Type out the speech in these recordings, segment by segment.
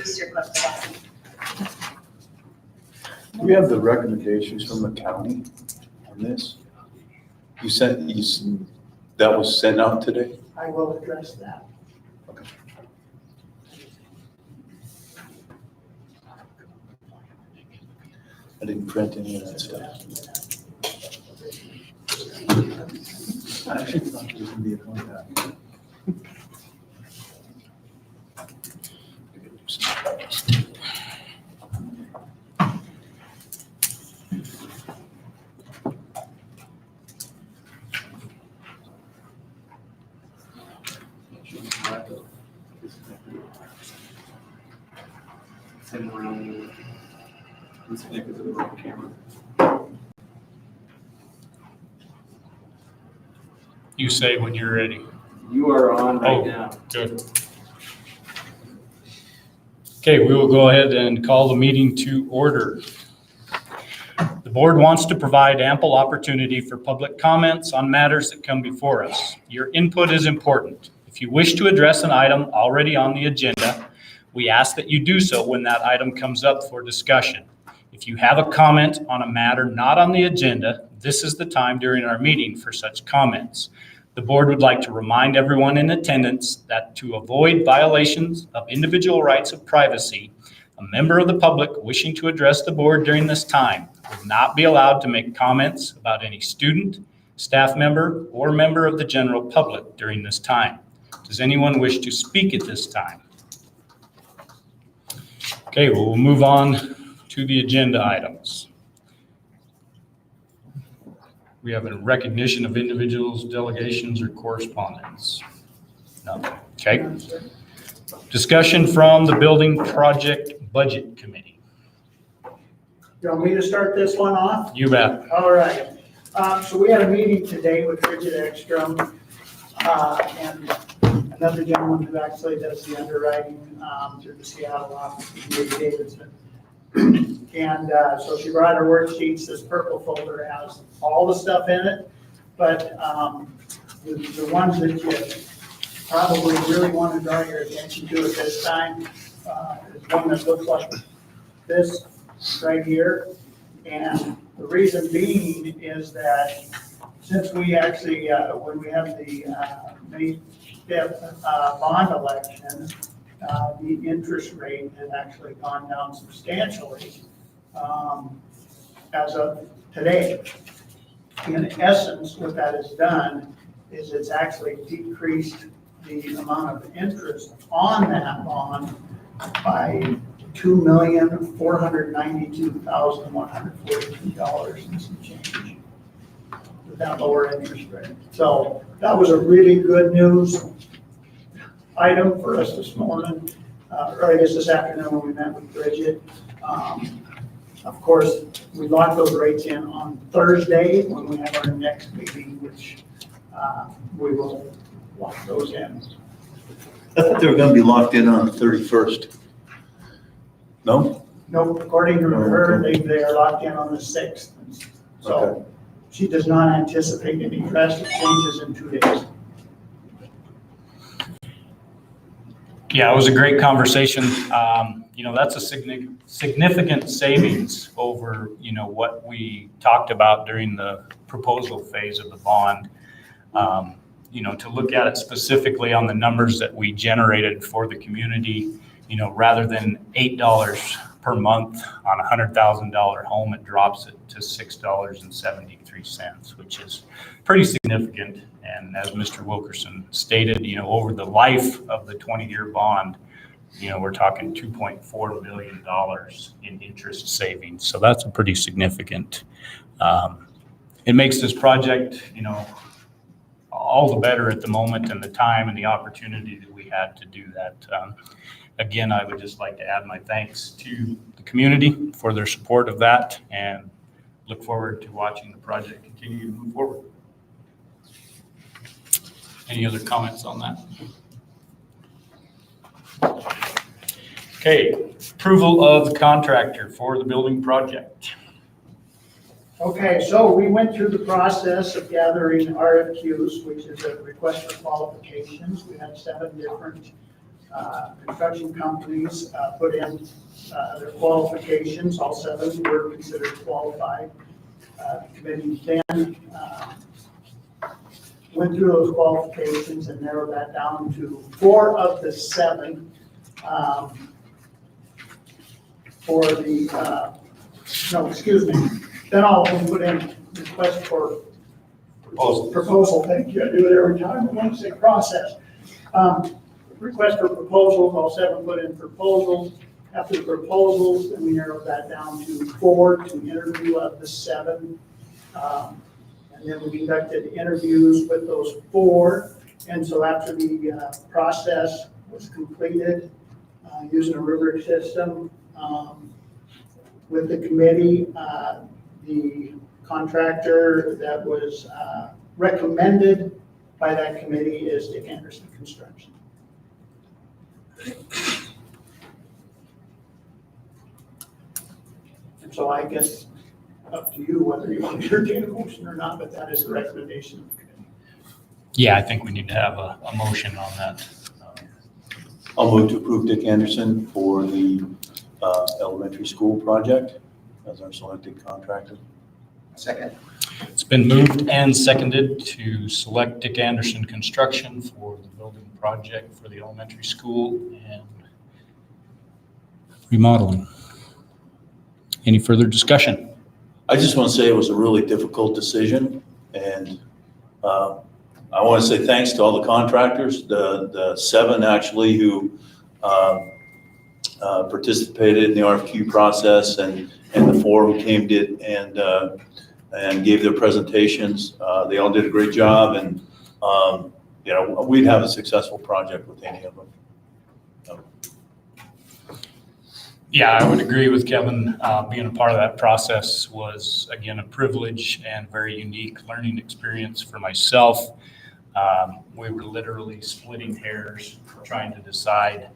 booster club class. Do we have the recommendations from the county on this? That was sent out today? I will address that. Okay. I didn't print any of that stuff. I actually thought it was going to be a contact. Let's connect it to the wrong camera. You say when you're ready. You are on right now. Good. Okay, we will go ahead and call the meeting to order. The board wants to provide ample opportunity for public comments on matters that come before us. Your input is important. If you wish to address an item already on the agenda, we ask that you do so when that item comes up for discussion. If you have a comment on a matter not on the agenda, this is the time during our meeting for such comments. The board would like to remind everyone in attendance that to avoid violations of individual rights of privacy, a member of the public wishing to address the board during this time will not be allowed to make comments about any student, staff member, or member of the general public during this time. Does anyone wish to speak at this time? Okay, we'll move on to the agenda items. We have a recognition of individuals, delegations, or correspondence. Nothing. Okay. Discussion from the Building Project Budget Committee. You want me to start this one off? You bet. All right. So we had a meeting today with Bridget Ekstrom and another gentleman who actually does the underwriting through the Seattle office, Dave Davidson. And so she brought her worksheets. This purple folder has all the stuff in it, but the ones that you probably really want to draw your attention to at this time is one that looks like this right here. And the reason being is that since we actually, when we have the May 5th bond election, the interest rate has actually gone down substantially as of today. In essence, what that has done is it's actually decreased the amount of interest on that bond by $2,492,142 and some change with that lower interest rate. So that was a really good news item for us this morning, or I guess this afternoon when we met with Bridget. Of course, we locked those rates in on Thursday when we have our next meeting, which we will lock those in. I thought they were going to be locked in on the 31st. No? Nope, according to her, they are locked in on the 6th. So Okay. she does not anticipate any drastic changes in 2 days. Yeah, it was a great conversation. That's a significant savings over, what we talked about during the proposal phase of the bond. To look at it specifically on the numbers that we generated for the community, rather than $8 per month on a $100,000 home, it drops it to $6.73, which is pretty significant. And as Mr. Wilkerson stated, over the life of the 20-year bond, we're talking $2.4 million in interest savings. So that's a pretty significant. It makes this project, all the better at the moment and the time and the opportunity that we had to do that. Again, I would just like to add my thanks to the community for their support of that and look forward to watching the project continue to move forward. Any other comments on that? Okay, approval of the contractor for the building project. Okay, so we went through the process of gathering RFQs, which is a request for qualifications. We had 7 different construction companies put in their qualifications. All 7 were considered qualified. The committee then went through those qualifications and narrowed that down to 4 of the 7 for the, no, excuse me. Then all of them put in request for proposal. Thank you. I do it every time. I want to say process. Request for proposals. All 7 put in proposals. After the proposals, then we narrowed that down to 4 to interview of the 7. And then we conducted interviews with those 4. And so after the process was completed, using a rubric system, with the committee, the contractor that was recommended by that committee is Dick Anderson Construction. And so I guess up to you whether you want to entertain a motion or not, but that is the recommendation of the committee. Yeah, I think we need to have a motion on that. I'll move to approve Dick Anderson for the elementary school project as our selected contractor. Second. It's been moved and seconded to select Dick Anderson Construction for the building project for the elementary school and remodeling. Any further discussion? I just want to say it was a really difficult decision, and I want to say thanks to all the contractors, the 7 actually who participated in the RFQ process, and the 4 who came and gave their presentations. They all did a great job, and we'd have a successful project with any of them. Yeah, I would agree with Kevin. Being a part of that process was, again, a privilege and very unique learning experience for myself. We were literally splitting hairs trying to decide.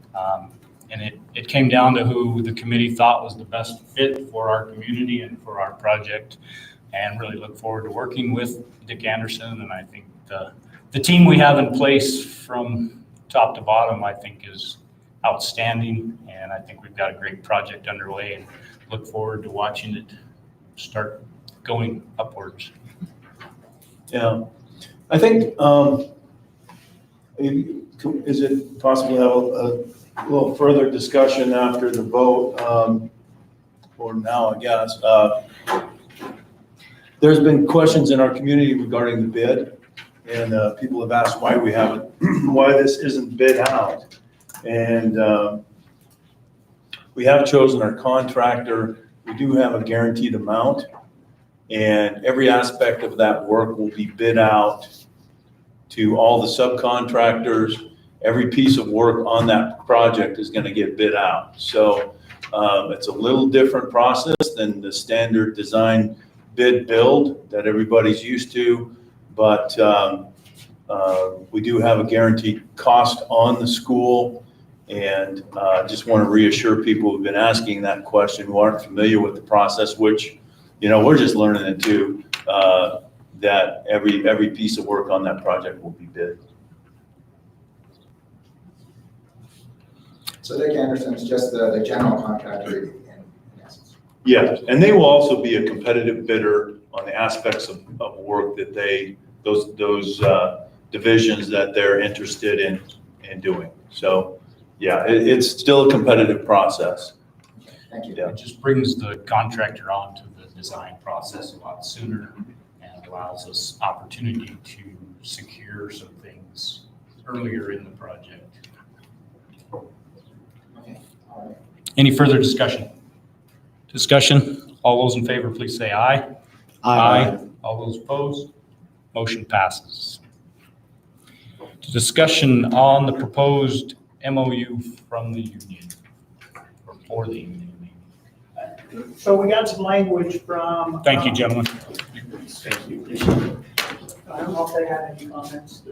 And it came down to who the committee thought was the best fit for our community and for our project, and really look forward to working with Dick Anderson. And I think the team we have in place from top to bottom, I think, is outstanding. And I think we've got a great project underway and look forward to watching it start going upwards. Yeah, I think, is it possible to have a little further discussion after the vote, or now, I guess? There's been questions in our community regarding the bid, and people have asked why we haven't, why this isn't bid out. And we have chosen our contractor. We do have a guaranteed amount, and every aspect of that work will be bid out to all the subcontractors. Every piece of work on that project is going to get bid out. So it's a little different process than the standard design bid build that everybody's used to, but we do have a guaranteed cost on the school. And just want to reassure people who've been asking that question, who aren't familiar with the process, which, we're just learning it too, that every piece of work on that project will be bid. So Dick Anderson's just the general contractor in essence. Yes, and they will also be a competitive bidder on the aspects of work that those divisions that they're interested in doing. So, yeah, it's still a competitive process. Okay, thank you. Yeah. It just brings the contractor on to the design process a lot sooner and allows us opportunity to secure some things earlier in the project. Okay, all right. Any further discussion? All those in favor, please say aye. All those opposed? Motion passes. Discussion on the proposed MOU from the union, or for the union. So we got some language from. Thank you, gentlemen. Thank you. I don't know if they had any comments.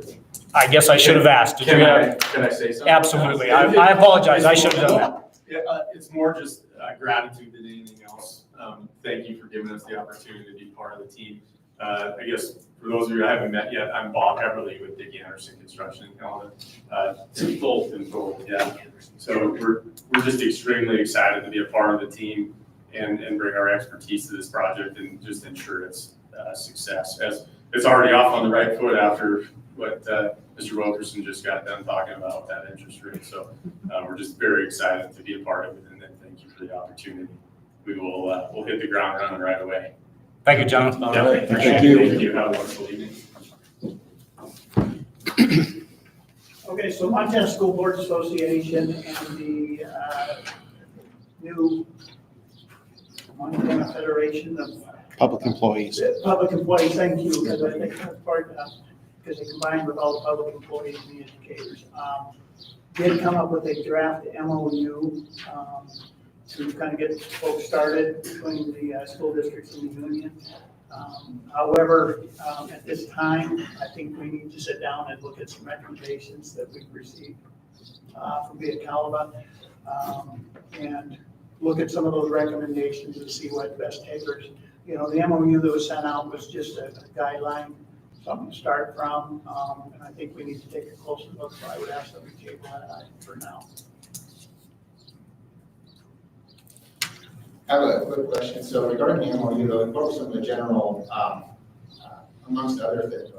I guess I should have asked. Did you have? Can I say something? Absolutely. I apologize. I should have done that. Yeah, it's more just gratitude than anything else. Thank you for giving us the opportunity to be part of the team. I guess for those of you I haven't met yet, I'm Bob Everly with Dick Anderson Construction in Helena. Full, yeah. So we're just extremely excited to be a part of the team and bring our expertise to this project and just ensure its success. As it's already off on the right foot after what Mr. Wilkerson just got done talking about, that interest rate. So we're just very excited to be a part of it, and then thank you for the opportunity. We will we'll hit the ground running right away. Thank you, John. All Yeah, right, thank thank you. Thank you. Have a wonderful evening. Okay, so Montana School Board Association and the new Montana Federation of Public employees. Public Employees, thank you, because I think that's part of, because they combine with all the public employees and the educators. Did come up with a draft MOU to kind of get folks started between the school districts and the union. However, at this time, I think we need to sit down and look at some recommendations that we've received from Via Calva, and look at some of those recommendations and see what best takers. You know, the MOU that was sent out was just a guideline, something to start from, and I think we need to take a closer look, so I would ask that we table that item for now. I have a quick question. So regarding the MOU, though, what were some of the general, amongst other things,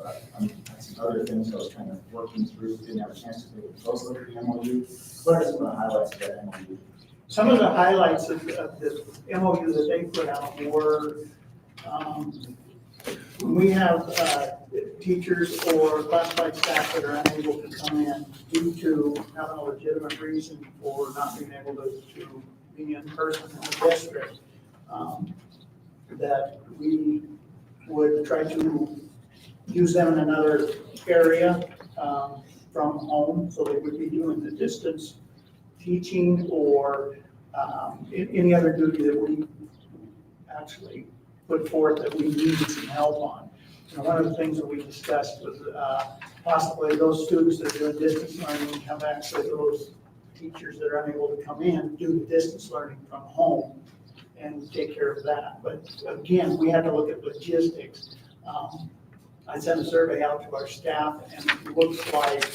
some other things I was kind of working through, didn't have a chance to take a close look at the MOU. What are some of the highlights of that MOU? Some of the highlights of the MOU that they put out were, when we have teachers or classified staff that are unable to come in due to having a legitimate reason for not being able to be in person in the district, that we would try to use them in another area from home, so they would be doing the distance teaching or any other duty that we actually put forth that we needed some help on. And one of the things that we discussed was possibly those students that are doing distance learning have access to those teachers that are unable to come in, do the distance learning from home and take care of that. But again, we had to look at logistics. I sent a survey out to our staff, and it looks like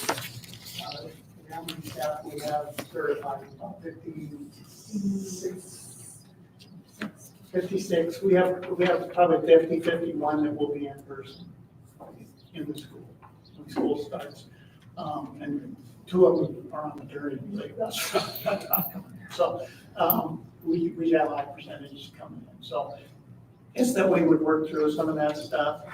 how many staff we have certified, about 56. We have probably 50, 51 that will be in person in the school when school starts. And 2 of them are on maternity leave. That's not coming here. So we have a high percentage coming in. So it's that we would work through some of that stuff.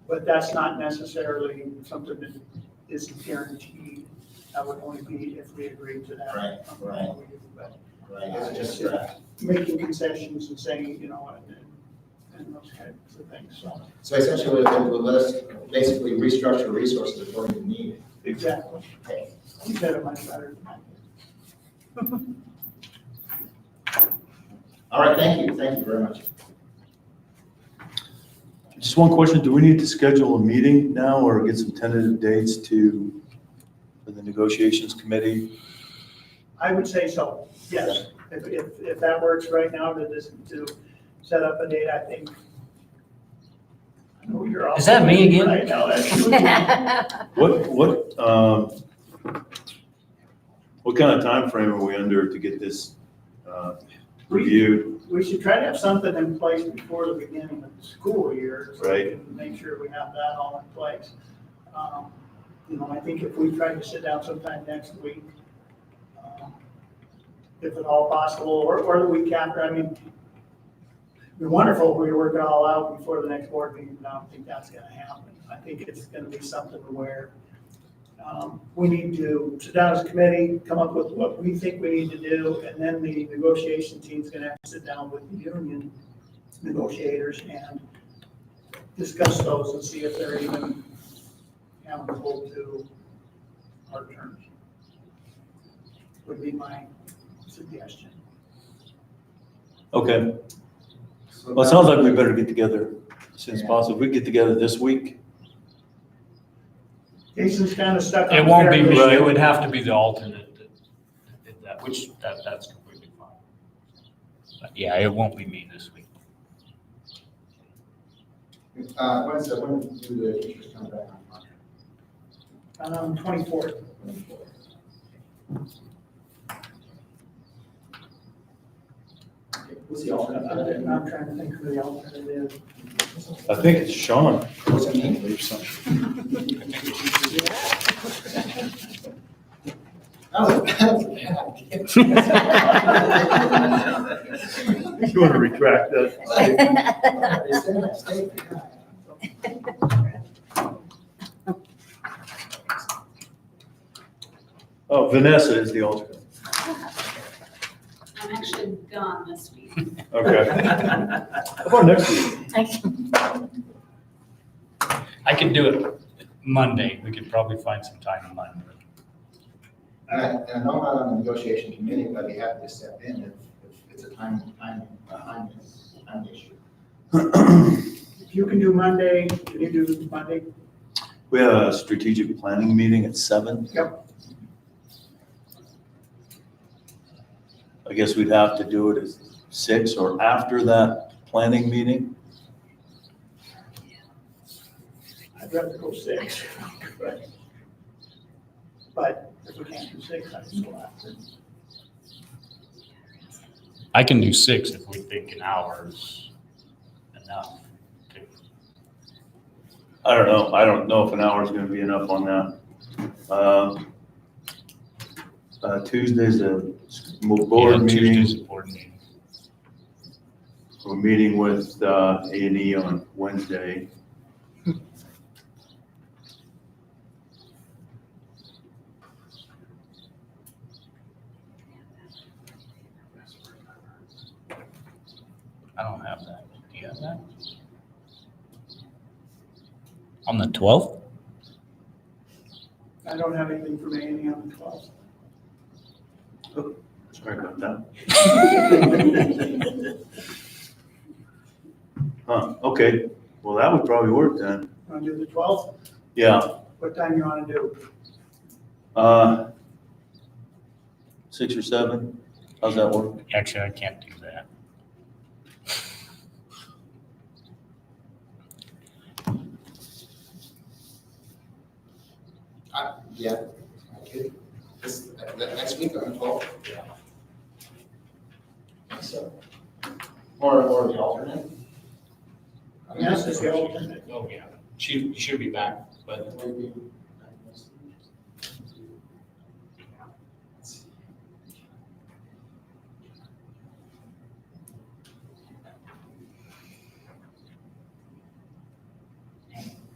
But that's not necessarily something that is guaranteed. That would only be if we agreed to that. Right. Right, it's just, Making concessions and saying, you know, and those kinds of things, so. so essentially, we'll list, basically restructure resources according to need. Exactly. Okay. You said it much better than All right, thank you very much. Just one question, do we need to schedule a meeting now or get some tentative dates for the negotiations committee? I would say so, yes. If that works right now, to set up a date, I think. I know you're all. Is that me again? Right now, that's you. What kind of time frame are we under to get this reviewed? We should try to have something in place before the beginning of the school year. So Right. we can make sure we have that all in place. You know, I think if we try to sit down sometime next week, if at all possible, or the week after, I mean, it'd be wonderful if we work it all out before the next board meeting, but I don't think that's gonna happen. I think it's gonna be something where we need to sit down as a committee, come up with what we think we need to do, and then the negotiation team's gonna have to sit down with the union negotiators and discuss those and see if they're even amenable to our terms. Would be my suggestion. Okay, well, it sounds like we better get together as soon as possible. If we get together this week, Jason's kind of stuck on. It won't be me, Right. it would have to be the alternate that did that, which that's completely fine. But yeah, it won't be me this week. When do the teachers come back on contract? 24th. moving forward. Who's the alternate? I'm trying to think who the alternate is. I think it's Sean. What's the name? You want to retract that? Oh, Vanessa is the alternate. I'm actually gone this week. Okay. How about next week? I could do it Monday. We could probably find some time on Monday. And I know I'm not on the negotiation committee, but I'd be happy to step in if it's a time issue. If you can do Monday, can you do Monday? We have a strategic planning meeting at 7. Yep. I guess we'd have to do it at 6 or after that planning meeting. I'd rather go 6. But if we can't do 6, I can go after. I can do 6 if we think an hour is enough. I don't know. I don't know if an hour is going to be enough on that. Tuesday's a board Yeah, meeting. Tuesday's a board meeting. We're meeting with A&E on Wednesday. I don't have that. Do you have that? On the 12th? I don't have anything from A&E on the 12th. Sorry about that. Huh, okay. Well, that would probably work then. Want to do the 12th? Yeah. What time you want to do? 6 or 7. How's that work? Actually, I can't do that. Yeah, I could. Next week on the 12th? Yeah. So, or the alternate? Yes, it's the alternate. Oh, yeah. She should be back, but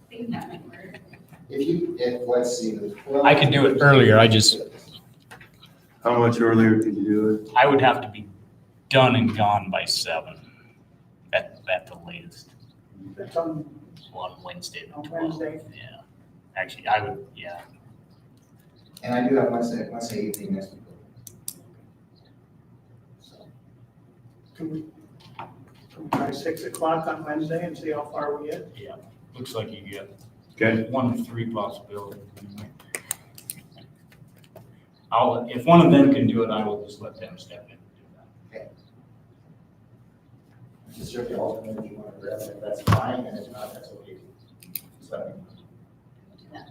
think that might work. Let's see, the 12th. I could do it earlier. How much earlier could you do it? I would have to be done and gone by 7 at the latest That's on on Wednesday. the On 12th. Wednesday? Yeah. Actually, I would, yeah. And I do have Wednesday evening next week. So, Can we try 6 o'clock on Wednesday and see how far we get? Yeah. Looks like you get Okay. 1 of 3 possibilities. If one of them can do it, I will just let them step in and do that. just your alternate if you want to grab it, that's fine, and if not, that's okay. Just let me know.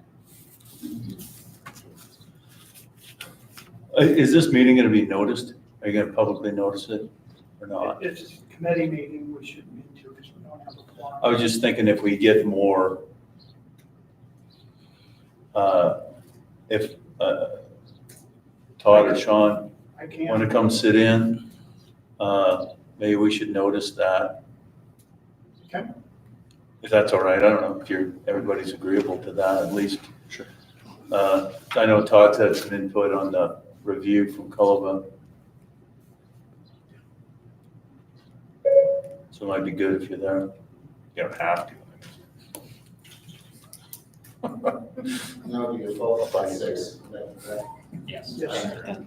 Is this meeting going to be noticed? Are you going to publicly notice it or not? It's a committee meeting, we shouldn't need to because we don't have a quorum. I was just thinking if we get more, if Todd or Sean I want can't. to come sit in, maybe we should notice that. Okay. If that's all right. I don't know if everybody's agreeable to that, at least. Sure. I know Todd's had some input on the review from Cullivan. So it might be good if you're there. You don't have to. And that'll be your 12 by 6. Yes. Yes.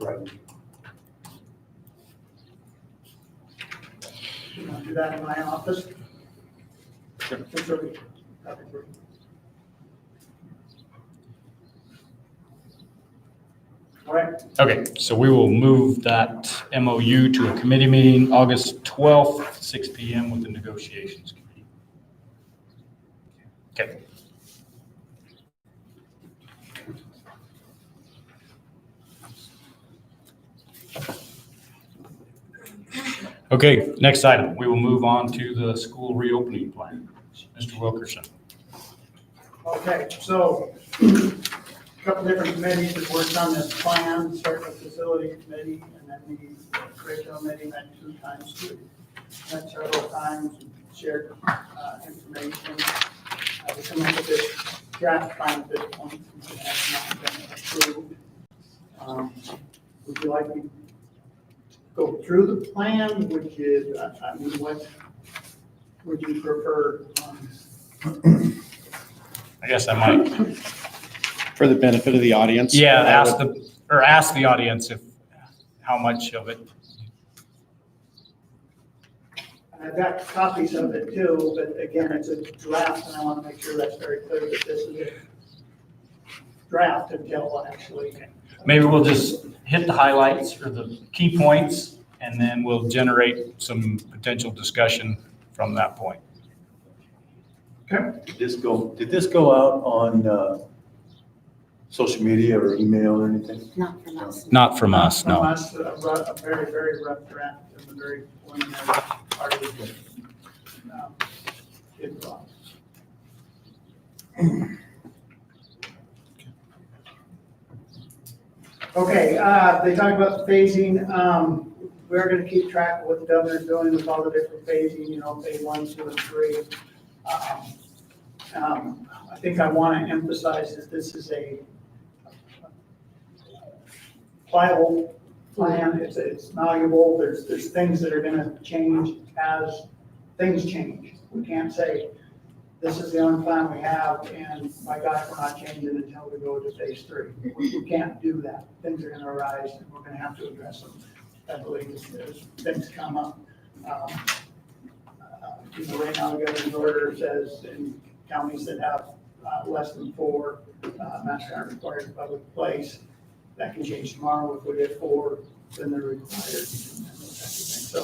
Right. You want to do that in my office? Sure. It's okay. That'd be great. All right, Okay, so we will move that MOU to a committee meeting August 12th, 6 PM with the negotiations committee. Okay. Okay, next item, we will move on to the school reopening plan. Mr. Wilkerson. Okay, so a couple different committees have worked on this plan, starting with the facility committee, and then the curriculum committee met 2 times, met several times, and shared information. We come up with this draft plan at this point, since it has not been approved. Would you like me to go through the plan? Would you, I mean, what would you prefer? I guess I might, For the benefit of the audience. yeah, I ask would- ask the audience if, how much of it. And I've got copies of it too, but again, it's a draft, and I want to make sure that's very clear that this is a draft until actually. Maybe we'll just hit the highlights or the key points, and then we'll generate some potential discussion from that point. Okay. Did this go out on social media or email or anything? Not from us. Not from us, From no. us, a very, very rough draft in the very preliminary part of the bid process. Okay, they talked about the phasing. We're gonna keep track of what the governor's doing with all the different phasing, you know, phase 1, 2, and 3. I think I want to emphasize that this is a pliable plan. It's malleable. There's things that are gonna change as things change. We can't say, this is the only plan we have, and my God, we're not changing until we go to phase 3. We can't do that. Things are gonna arise, and we're gonna have to address them, I believe, as things come up. You know, right now, the governor's order says in counties that have less than 4 master aren't required in public place, that can change tomorrow. If we get 4, then they're required, and those types of things.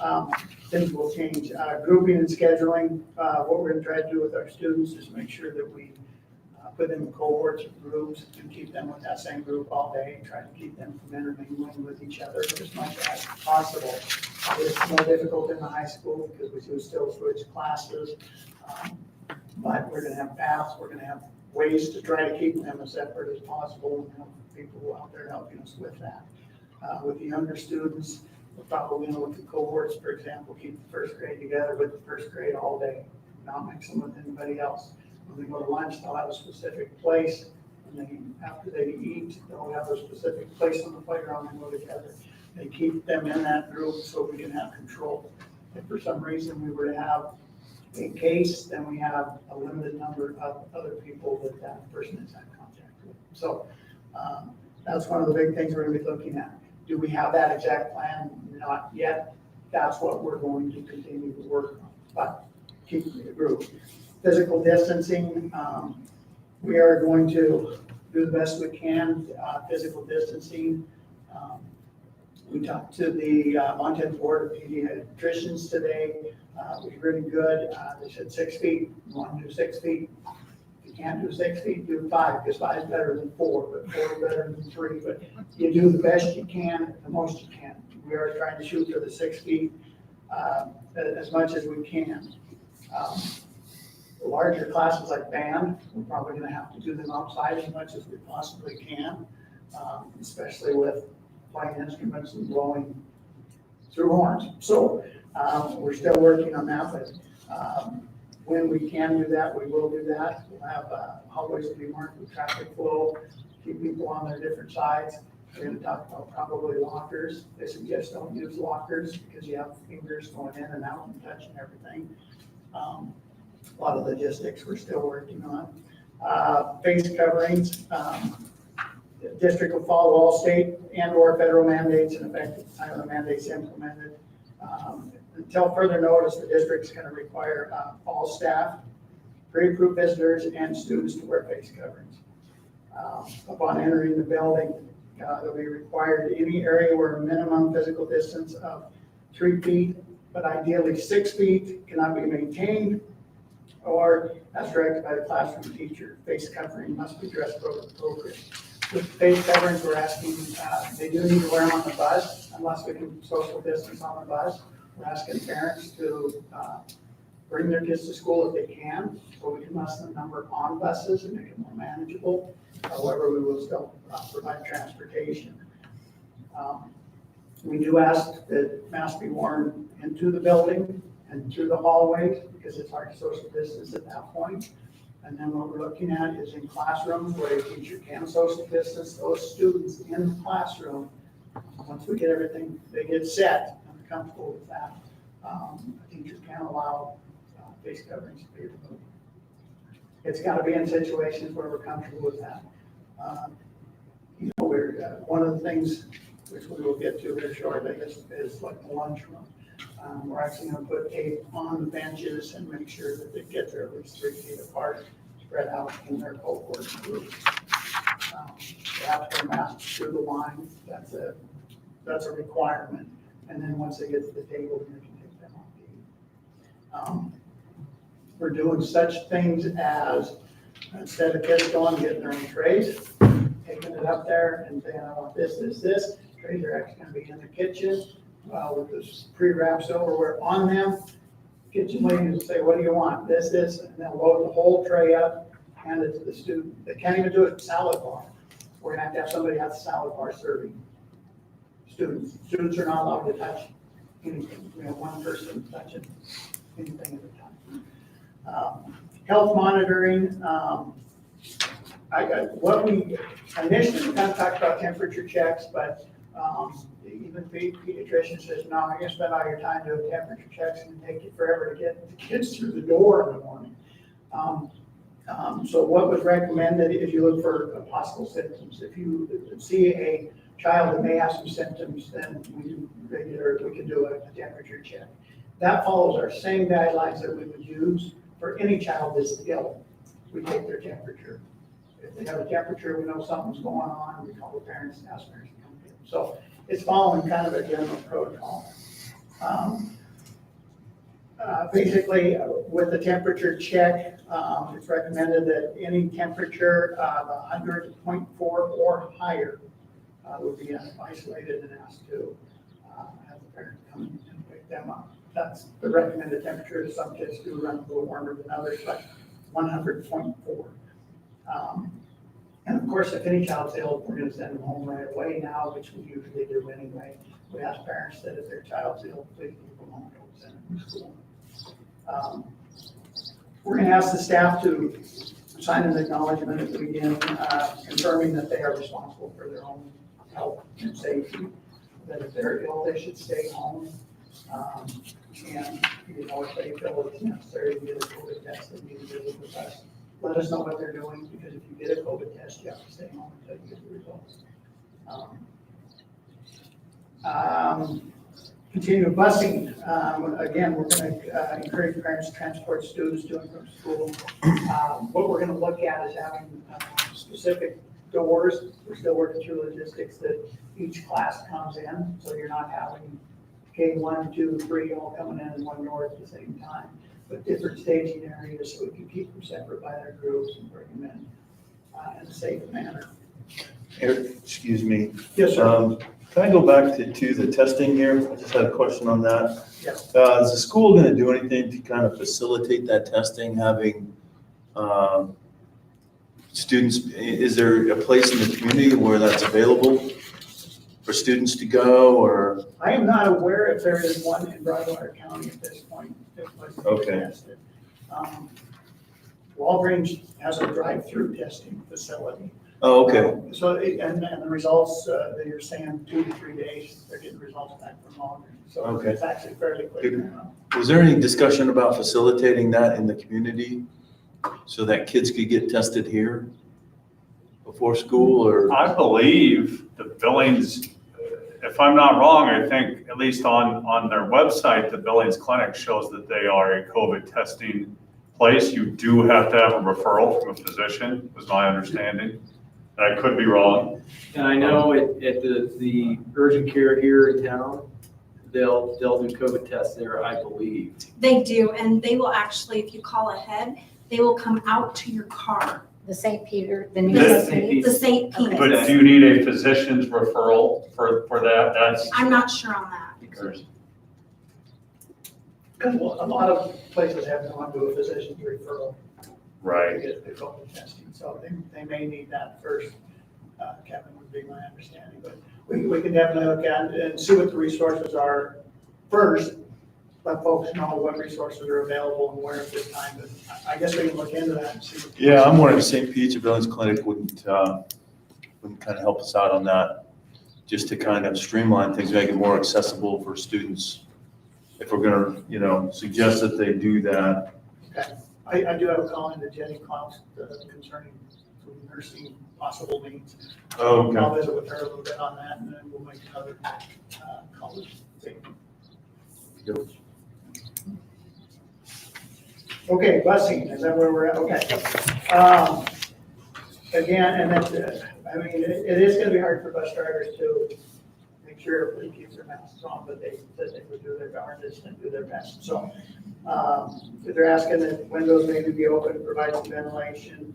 So things will change. Grouping and scheduling, what we're gonna try to do with our students is make sure that we put them in cohorts of groups and keep them with that same group all day, try to keep them from intermingling with each other as much as possible. It's more difficult in the high school because we do still switch classes, but we're gonna have paths, we're gonna have ways to try to keep them as separate as possible, and have people out there helping us with that. With the younger students, we're probably gonna look at cohorts, for example, keep the first grade together with the first grade all day, not mix them with anybody else. When they go to lunch, they'll have a specific place, and then after they eat, they'll have a specific place on the playground and go together. They keep them in that group so we can have control. If for some reason we were to have a case, then we have a limited number of other people that that person has had contact with. So that's one of the big things we're gonna be looking at. Do we have that exact plan? Not yet. That's what we're going to continue to work on, but keep the group. Physical distancing, we are going to do the best we can, physical distancing. We talked to the Montana Board of Pediatricians today. It was really good. They said 6 feet. You want to do 6 feet? If you can't do 6 feet, do 5, because 5 is better than 4, but 4 is better than 3. But you do the best you can, the most you can. We are trying to shoot for the 6 feet as much as we can. Larger classes like band, we're probably going to have to do them outside as much as we possibly can, especially with playing instruments and blowing through horns. So we're still working on that, but when we can do that, we will do that. We'll have hallways to be marked with traffic flow, keep people on their different sides. We're going to talk about probably lockers. They suggest don't use lockers because you have fingers going in and out and touching everything. A lot of logistics we're still working on. Face coverings. The district will follow all state and or federal mandates in effect at the time of the mandates implemented. Until further notice, the district's going to require all staff, pre-approved visitors, and students to wear face coverings. Upon entering the building, they'll be required in any area where a minimum physical distance of 3 feet, but ideally 6 feet, cannot be maintained, or as directed by the classroom teacher. Face covering must be dress appropriate. With face coverings, we're asking, they do need to wear them on the bus unless we can social distance on the bus. We're asking parents to bring their kids to school if they can, so we can lessen the number on buses and make it more manageable. However, we will still provide transportation. We do ask that masks be worn into the building and through the hallways because it's hard to social distance at that point. And then what we're looking at is in classrooms where a teacher can social distance those students in the classroom. Once we get everything, they get set and they're comfortable with that, a teacher can allow face coverings to be removed. It's got to be in situations where we're comfortable with that. One of the things which we will get to here shortly is like the lunchroom. We're actually going to put tape on the benches and make sure that they get there at least 3 feet apart, spread out in their cohort groups. They have to wear masks through the line. That's a requirement. And then once they get to the table, then they can take them off. We're doing such things as, instead of kids going and getting their own trays, taking it up there and saying, I want this. Trays are actually going to be in the kitchen with this pre-wrapped silverware on them. Kitchen ladies will say, what do you want? This, and they'll load the whole tray up, hand it to the student. They can't even do it at the salad bar. We're going to have somebody at the salad bar serving students. Students are not allowed to touch anything. We have one person touching anything at a time. Health monitoring. What we initially kind of talked about temperature checks, but even pediatrician says, no, you're going to spend all your time doing temperature checks and take you forever to get the kids through the door in the morning. So what was recommended if you look for possible symptoms? If you see a child that may have some symptoms, then we can do a temperature check. That follows our same guidelines that we would use for any child that's ill. We take their temperature. If they have a temperature, we know something's going on, we call the parents and ask parents to come in. So it's following kind of a general protocol. Basically, with the temperature check, it's recommended that any temperature of 100.4 or higher would be isolated and asked to have the parent come and pick them up. That's the recommended temperature. Some kids do run a little warmer than others, but 100.4. And of course, if any child's ill, we're going to send them home right away now, which we usually do anyway. We ask parents that if their child's ill, please keep them home, don't send them to school. We're going to ask the staff to sign an acknowledgement at the beginning, confirming that they are responsible for their own health and safety, that if they're ill, they should stay home. And if they feel it's necessary to get a COVID test, they need to visit with us. Let us know what they're doing, because if you get a COVID test, you have to stay home until you get the results. Continue busing. Again, we're going to encourage parents to transport students to and from school. What we're going to look at is having specific doors. We're still working through logistics that each class comes in, so you're not having K1, 2, 3 all coming in one door at the same time, but different staging areas so we can keep them separate by their groups and bring them in a safe manner. Eric, excuse me. Yes, sir. Can I go back to the testing here? I just had a question on that. Yes. Is the school going to do anything to kind of facilitate that testing, having students, is there a place in the community where that's available for students to go, or? I am not aware if there is one in Broadwater County at this point. Okay. Tested. Walgreens has a drive-through testing facility. Oh, okay. So, and the results, they are saying 2 to 3 days, they're getting results back from Walgreens. So Okay. it's actually fairly quick now. Was there any discussion about facilitating that in the community so that kids could get tested here before school, or? I believe the Billings, if I'm not wrong, I think at least on their website, the Billings Clinic shows that they are a COVID testing place. You do have to have a referral from a physician, was my understanding. And I could be wrong. And I know at the urgent care here in town, they'll do COVID tests there, I believe. They do, and they will actually, if you call ahead, they will come out to your car. The St. Peter, the new This- St. The St. Pete. But do you need a physician's referral for that? That's. I'm not sure on that. Because Because a lot of places have gone to a physician's referral to Right. get the COVID testing, so they may need that first. Kevin would be my understanding, but we can definitely look at it and see what the resources are first. Let folks know what resources are available and where at this time, but I guess we can look into that and see. Yeah, I'm wondering if St. Pete's or Billings Clinic wouldn't kind of help us out on that, just to kind of streamline things, make it more accessible for students. If we're gonna, suggest that they do that. Okay, I do have a call into Jenny Klaus concerning nursing possible needs. Oh, I'll visit with her a little bit on that, and then we'll make another call. Okay, busing, is that where we're at? Okay. Again, and that's, it is gonna be hard for bus drivers to make sure everybody keeps their masks on, but they said they would do their darndest and do their best. So, they're asking that windows maybe be open to provide some ventilation.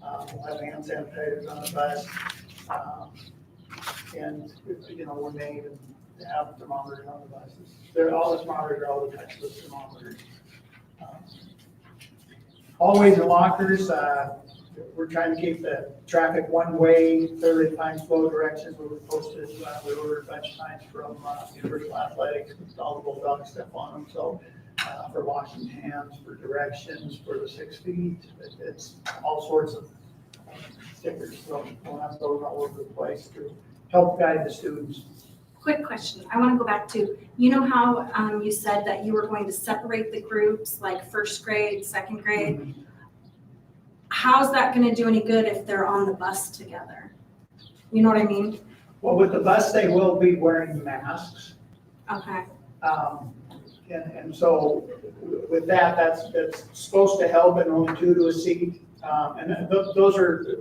We'll have hand sanitizers on the bus. And, we may even have thermometers on the buses. All the thermometers are all the touchless thermometers. Hallways and lockers, we're trying to keep the traffic one way, clearly defines flow directions. We posted, we ordered a bunch of times from Universal Athletics, with all the bulldog stuff on them. So for washing hands, for directions, for the 6 feet, it's all sorts of stickers. So we'll have those all over the place to help guide the students. Quick question. I want to go back to, how you said that you were going to separate the groups, like first grade, second grade? How's that going to do any good if they're on the bus together? You know what I mean? Well, with the bus, they will be wearing masks. Okay. And so with that, that's supposed to help, and only 2 to a seat. And those are,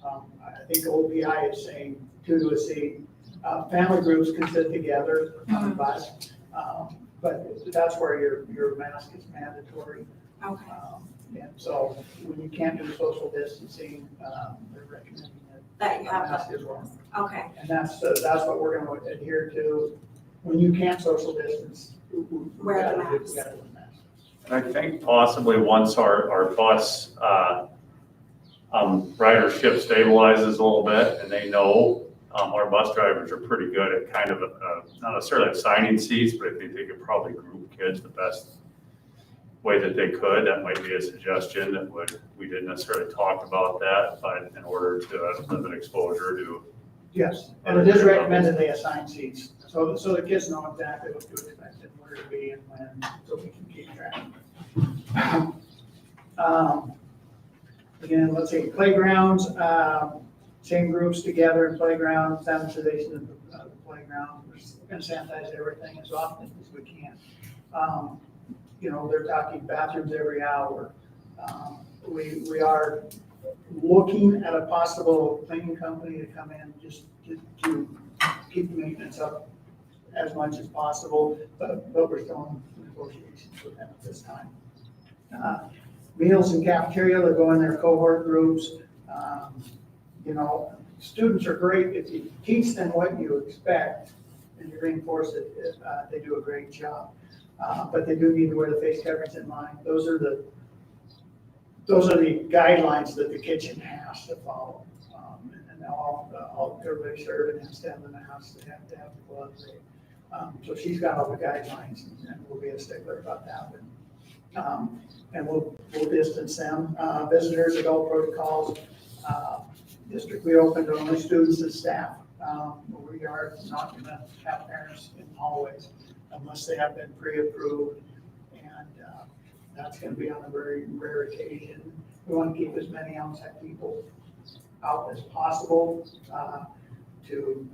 I think OPI is saying 2 to a seat. Family groups can sit together on the bus, but that's where your mask is mandatory. Okay. And so when you can't do social distancing, they're recommending That you have mask to. as well. Okay. And that's what we're going to adhere to. When you can't social distance, Wear the mask. we gotta do the mask. And I think possibly once our bus ridership stabilizes a little bit, and they know our bus drivers are pretty good at kind of not necessarily assigning seats, but I think they could probably group kids the best way that they could. That might be a suggestion that we didn't necessarily talk about that, but in order to limit exposure to. Yes, and it is recommended they assign seats, so the kids know exactly what to expect and where to be and when, so we can keep track. Again, let's see, playgrounds, same groups together in playgrounds, sanitization of the playground. We're going to sanitize everything as often as we can. They're talking bathrooms every hour. We are looking at a possible cleaning company to come in just to keep the maintenance up as much as possible, but we're still in negotiations with them at this time. Meals in cafeteria, they go in their cohort groups. Students are great if you teach them what you expect and you reinforce it, they do a great job. But they do need to wear the face coverings in line. Those are the guidelines that the kitchen has to follow. And everybody serving has to have the mask, they have to have the gloves. So she's got all the guidelines, and we'll be a stickler about that. And we'll distance them. Visitors, adult protocols. District, we open to only students and staff. We are not going to have parents in hallways unless they have been pre-approved, and that's going to be on a very rare occasion. We want to keep as many outside people out as possible to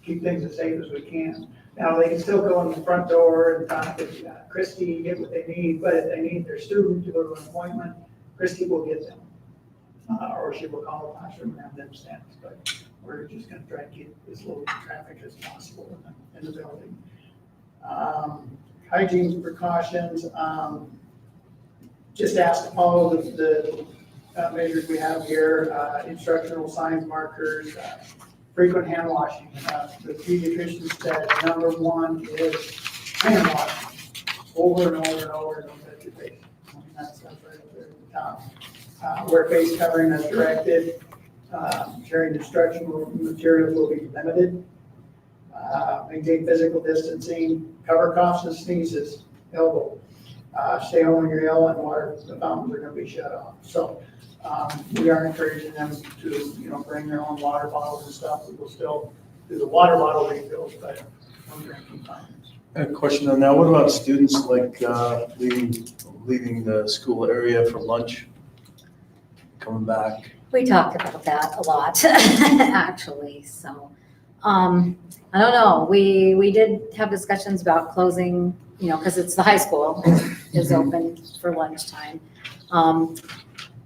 keep things as safe as we can. Now, they can still go in the front door and talk to Christy, get what they need, but if they need their student to go to an appointment, Christy will get them. Or she will call the classroom and have them stand. But We're just gonna try to get as little traffic as possible in the building. Hygiene precautions, just asked to follow the measures we have here, instructional signs, markers, frequent hand washing. The pediatrician said number one is hand washing, over and over and over, don't touch your face. I mean, that's right up there at the top. Wear face covering as directed. Sharing instructional materials will be limited. Maintain physical distancing, cover coughs and sneezes, elbow. Stay home when you're ill, and water, the fountains are gonna be shut off. So, we are encouraging them to, bring their own water bottles and stuff. We will still do the water bottle refills, but no drinking fountains. A question on that. What about students like leaving the school area for lunch, coming back? We talked about that a lot, actually, so, I don't know, we did have discussions about closing, because it's the high school is open for lunchtime.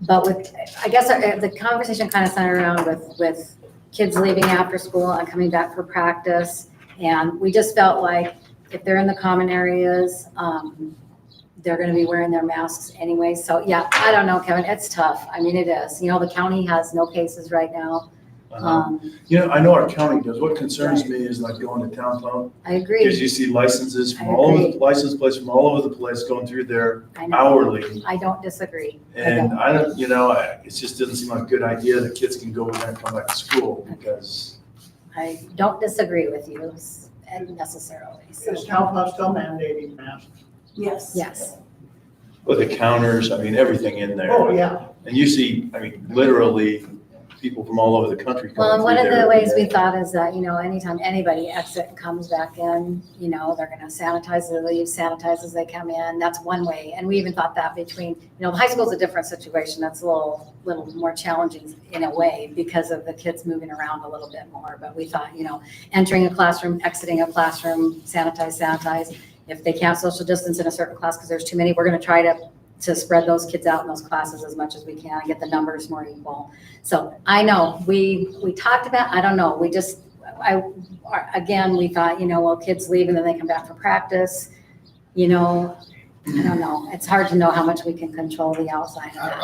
But I guess the conversation kind of centered around with kids leaving after school and coming back for practice. And we just felt like if they're in the common areas, they're gonna be wearing their masks anyway. So yeah, I don't know, Kevin, it's tough. I mean, it is. The county has no cases right now. I know our county does. What concerns me is like going to downtown. I agree. Because you see licenses from I all over, agree. license plates from all over the place going through there I know. hourly. I don't disagree. And I don't, it just doesn't seem like a good idea that kids can go in there and come back to school because. I don't disagree with you necessarily. So, Is town still mandating masks? Yes. yes. With the counters, everything in there. Oh, yeah. And you see, literally people from all over the country Well, and coming one through of there. the ways we thought is that, anytime anybody exit and comes back in, they're gonna sanitize their leaves, sanitize as they come in. That's one way. And we even thought that between, the high school's a different situation. That's a little more challenging in a way because of the kids moving around a little bit more. But we thought, entering a classroom, exiting a classroom, sanitize. If they can't social distance in a certain class because there's too many, we're gonna try to spread those kids out in those classes as much as we can and get the numbers more equal. So I know we talked about, I don't know, we thought, kids leave and then they come back for practice, I don't know. It's hard to know how much we can control the outside of that.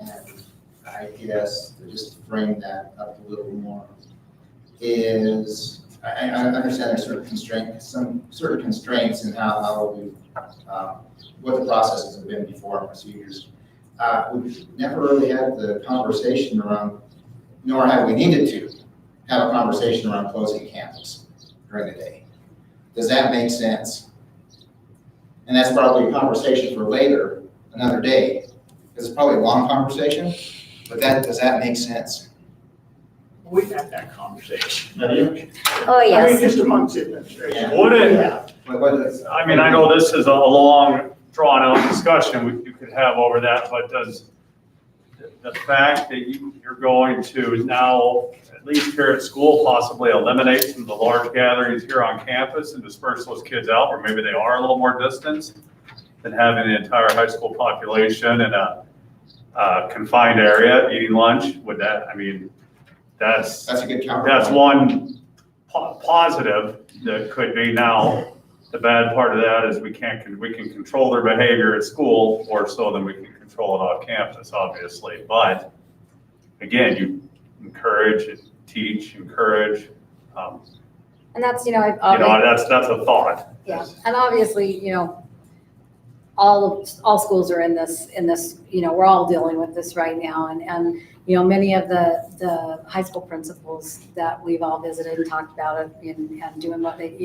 And I guess just to bring that up a little more is, I understand there's some certain constraints in how we, what the processes have been before and procedures. We've never really had the conversation around, nor have we needed to have a conversation around closing campus during the day. Does that make sense? And that's probably a conversation for later, another day, because it's probably a long conversation, but does that make sense? We've had that conversation. Oh, yes. Just amongst administration. Would it- Yeah. I know this is a long, drawn-out discussion you could have over that, but does the fact that you're going to now, at least here at school, possibly eliminate some of the large gatherings here on campus and disperse those kids out, or maybe they are a little more distant than having the entire high school population in a confined area eating lunch? Would that, that's a good counter. That's one positive that could be. Now, the bad part of that is we can control their behavior at school more so than we can control it off campus, obviously. But again, you encourage, teach, encourage. And that's, That's a thought. yeah. And obviously, all schools are in this, we're all dealing with this right now. And many of the high school principals that we've all visited and talked about it and doing what they,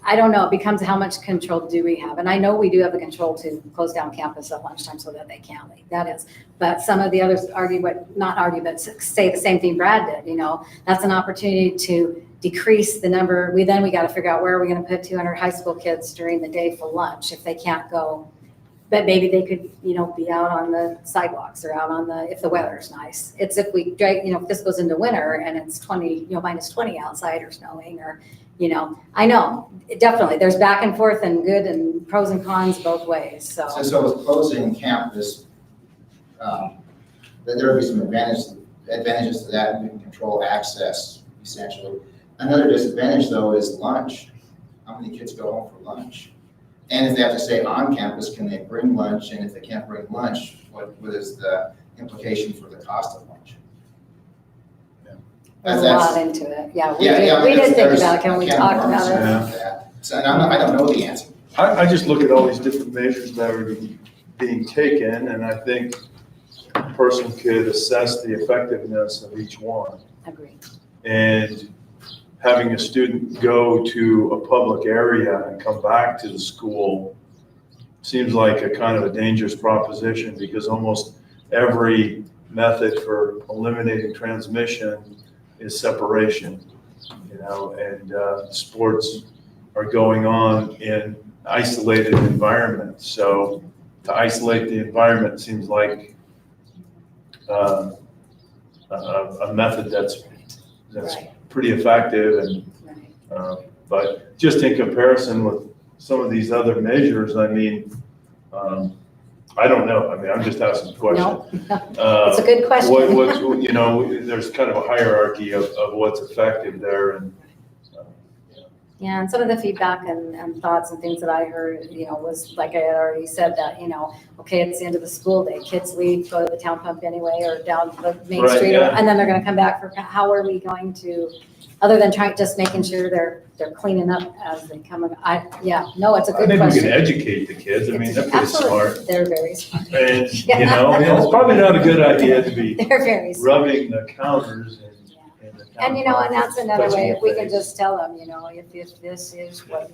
I don't know, it becomes how much control do we have? And I know we do have the control to close down campus at lunchtime so that they can't leave, that is. But some of the others but say the same thing Brad did, that's an opportunity to decrease the number. We got to figure out where are we going to put 200 high school kids during the day for lunch if they can't go. But maybe they could, be out on the sidewalks or out on if the weather's nice. It's if we drag, if this goes into winter and it's minus 20 outside or snowing or, I know, definitely, there's back and forth and good and pros and cons both ways, so. So with closing campus, that there would be some advantages to that, and we can control access, essentially. Another disadvantage, though, is lunch. How many kids go home for lunch? And if they have to stay on campus, can they bring lunch? And if they can't bring lunch, what is the implication for the cost of lunch? There's a lot into it. Yeah, we Yeah, did, yeah, we did think there's about it. Can we a can talk of worms about it? around that. So, and I don't know the answer. I just look at all these different measures that are being taken, and I think a person could assess the effectiveness of each one. Agree. And having a student go to a public area and come back to the school seems like a kind of a dangerous proposition, because almost every method for eliminating transmission is separation, and sports are going on in isolated environments. So to isolate the environment seems like a method that's Right. pretty effective, and Right. but just in comparison with some of these other measures, I mean, I don't know. I mean, I'm just asking a question. No, it's a good question. There's kind of a hierarchy of what's effective there, and Yeah, and some of the feedback and thoughts and things that I heard, was like I had already said that, okay, it's the end of the school day, kids leave, go to the town pump anyway, or down the main Right, street, yeah. and then they're gonna come back for, how are we going to, other than just making sure they're cleaning up as they come, it's a I good think we question. can educate the kids. I mean, they're pretty Absolutely. smart. They're very smart. And, Yeah. it's probably not a good idea to be They're very smart. rubbing the counters and the And, and that's another touching way, your if we can face. just tell them, if this is what,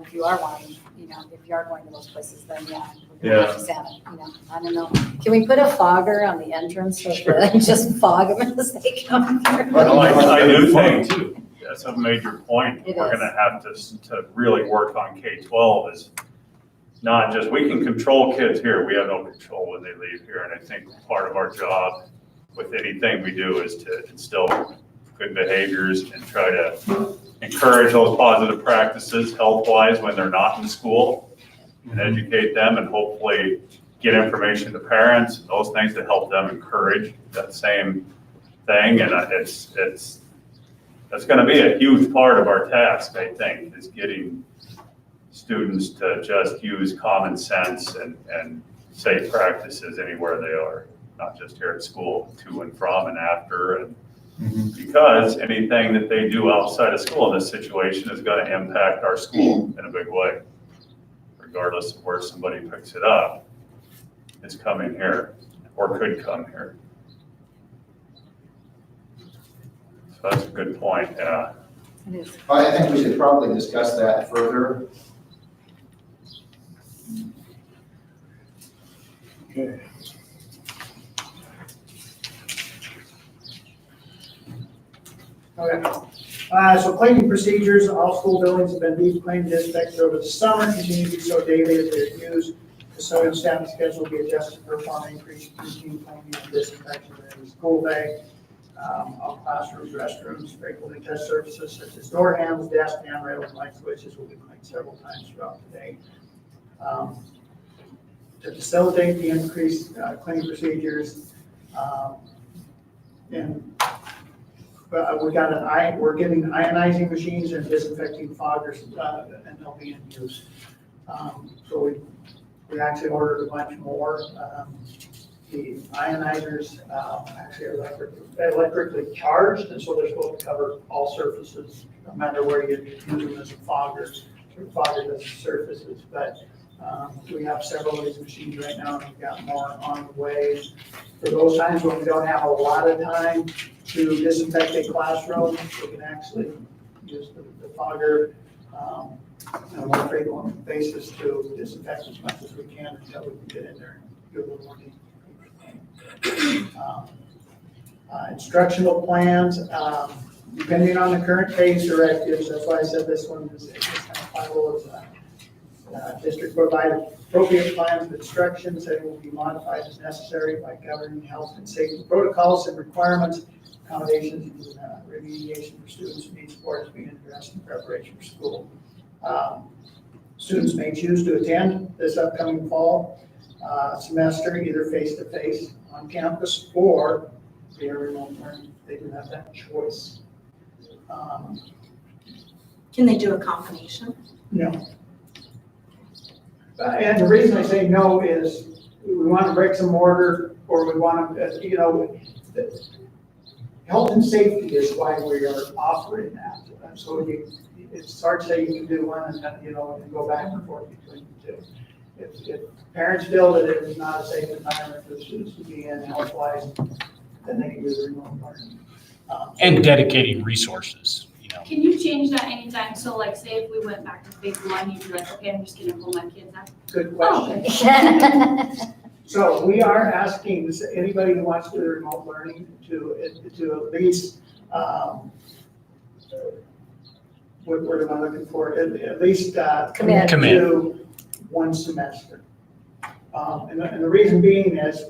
if you are wanting, if you are going to those places, then yeah. we're gonna have to have it, I don't know. Can we put a fogger on the entrance so Sure. that just fog them as they come through? Well, I do Fun, think too. that's a major point. It We're is. gonna have to really work on K-12 is not just, we can control kids here. We have no control when they leave here. And I think part of our job with anything we do is to instill good behaviors and try to encourage those positive practices health-wise when they're not in school, and educate them, and hopefully get information to parents and those things to help them encourage that same thing. And that's going to be a huge part of our task, I think, is getting students to just use common sense and safe practices anywhere they are, not just here at school, to and from and after. And because anything that they do outside of school in this situation is going to impact our school in a big way, regardless of where somebody picks it up. It's coming here, or could come here. So that's a good point, yeah. It is. Well, I think we should probably discuss that further. Okay. Okay. So cleaning procedures, all school buildings have been deep cleaned, disinfected over the summer, continue to do so daily as they're used. Custodial staffing schedule will be adjusted to perform increased routine cleaning and disinfection every school day. All classrooms, restrooms, frequently touched surfaces such as door handles, desk, handrails, light switches will be cleaned several times throughout the day. To facilitate the increased cleaning procedures, and we're getting ionizing machines and disinfecting foggers, and they'll be in use. So we actually ordered a bunch more. The ionizers actually are electrically charged, and so they're supposed to cover all surfaces, no matter where you use them as a fogger. Fogger does surfaces, but we have several of these machines right now, and we've got more on the way. For those times when we don't have a lot of time to disinfect a classroom, we can actually use the fogger on a more frequent basis to disinfect as much as we can until we can get in there and do a little more deep. Instructional plans, depending on the current phase directives, that's why I said this one is kind of vital, as district provide appropriate plans of instructions that will be modified as necessary by governing health and safety protocols and requirements, accommodations, and remediation for students who need support is being addressed in preparation for school. Students may choose to attend this upcoming fall semester, either face-to-face on campus or via remote learning. They do have that choice. Can they do a combination? No. And the reason I say no is we want to break some order, or we want to, health and safety is why we are offering that. And so it's hard to say you can do one and then, and go back and forth between the two. If parents feel that it is not a safe environment for the students to be in health-wise, then they can do the remote learning. And dedicating resources, Can you change that anytime? So like, say if we went back to phase one, you'd be like, okay, I'm just gonna pull my kids out. Good Oh, question. So we are asking anybody who wants to do remote learning to at least, what word am I looking for? At least commit to one semester. And the reason being is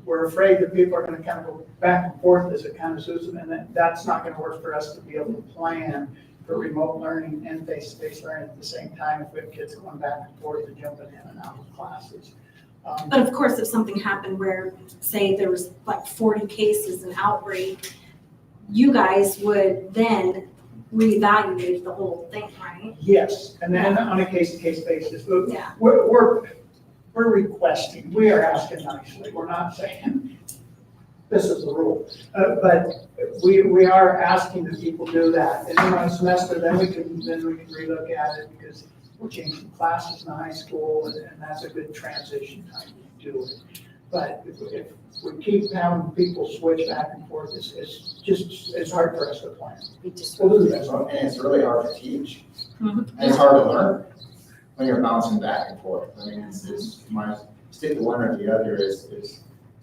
we're afraid that people are going to kind of go back and forth as it kind of suits them, and that's not going to work for us to be able to plan for remote learning and face-to-face learning at the same time if we have kids going back and forth and jumping in and out of classes. But of course, if something happened where, say, there was like 40 cases and outbreak, you guys would then reevaluate the whole thing, right? Yes, and then on a case-to-case basis. Yeah. We're requesting, we are asking nicely, we're not saying this is the rule. But we are asking that people do that. And in a semester, then we can relook at it because we're changing classes in high school and that's a good transition time to do it. But if we keep having people switch back and forth, it's hard for us to plan. We'll do that, and it's really hard to teach. And it's hard to learn when you're bouncing back and forth. I mean, it's my stick to one or the other is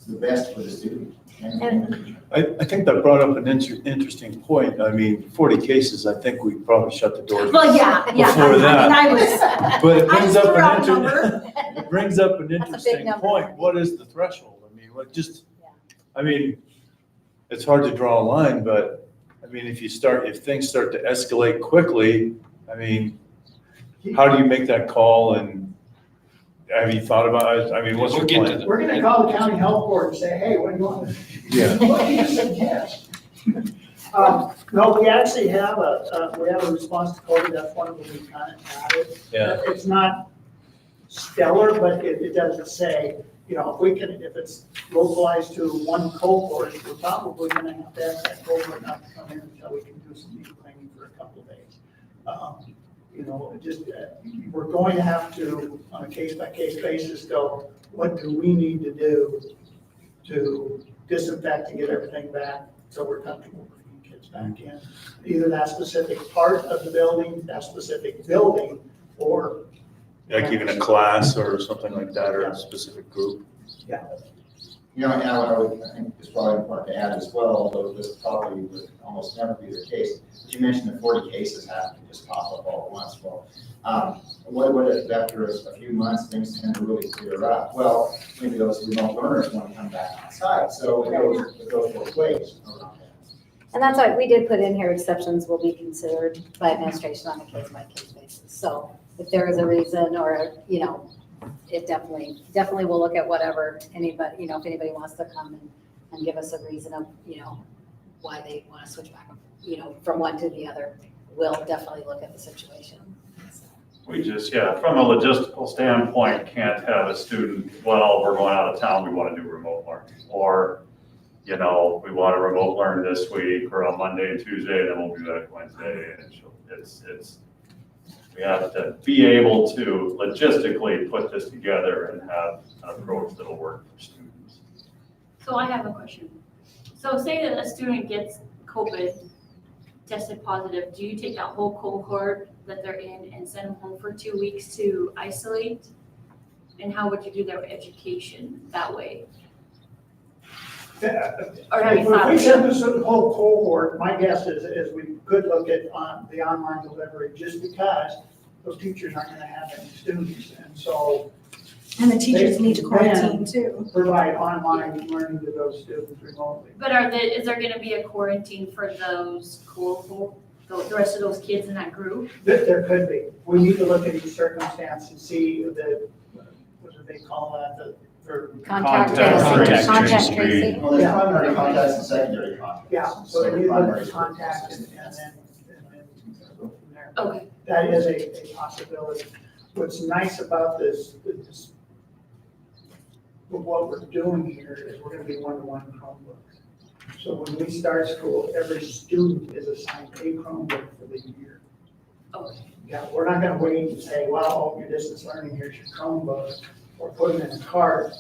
the best for the student. I think that brought up an interesting point. I mean, 40 cases, I think we probably shut the doors. Well, yeah. Before that. I was. But it I brings just up threw out a an number. it brings up an That's a big interesting number. point. What is the threshold? I mean, I mean, it's hard to draw a line, but I mean, if things start to escalate quickly, I mean, how do you make that call and have you thought about it? I mean, what's your plan? We're gonna call the county health board and say, hey, what do you want to? Yeah. Well, you just said yes. No, we actually have a response to COVID. That's one of them we kind of added. Yeah. It's not stellar, but it does say, if it's localized to one cohort, we're probably gonna have to ask that cohort not to come in until we can do some deep cleaning for a couple of days. We're going to have to, on a case-by-case basis, go, what do we need to do to disinfect and get everything back so we're comfortable bringing kids back in? Either that specific part of the building, that specific building, or. Like even a class or something like that, or a specific group. Yeah. And I think it's probably important to add as well, although this probably would almost never be the case. But you mentioned that 40 cases have to just pop up all at once. Well, what if after a few months things tend to really clear up? Well, maybe those remote learners want to come back outside, so it goes both ways around that. And that's why we did put in here, exceptions will be considered by administration on a case-by-case basis. So if there is a reason or, it definitely will look at whatever anybody, if anybody wants to come and give us a reason of, why they want to switch back, from one to the other. We'll definitely look at the situation. We just, from a logistical standpoint, can't have a student, well, we're going out of town, we want to do remote learning. Or, we want to remote learn this week or on Monday and Tuesday, then we'll be back Wednesday. And we have to be able to logistically put this together and have an approach that'll work for students. So I have a question. So say that a student gets COVID, tested positive, do you take that whole cohort that they're in and send them home for 2 weeks to isolate? And how would you do their education that way? Or have you If thought? we send this whole cohort, my guess is we could look at the online delivery just because those teachers aren't going to have any students. And so And the teachers need to quarantine too. provide online learning to those students remotely. But is there gonna be a quarantine for those the rest of those kids in that group? There could be. We need to look at each circumstance and see what do they call that, for, Contact Contact tracing, contact tracing. tracing. Well, there's primary contacts and secondary contacts. yeah, so they need to look primary at is contact what and then go from there. Okay, That is a possibility. What's nice about this, what we're doing here is we're gonna be one-to-one Chromebooks. So when we start school, every student is assigned a Chromebook for the year. okay. Yeah, we're not gonna wait and say, well, your distance learning, here's your Chromebook, or put them in a cart.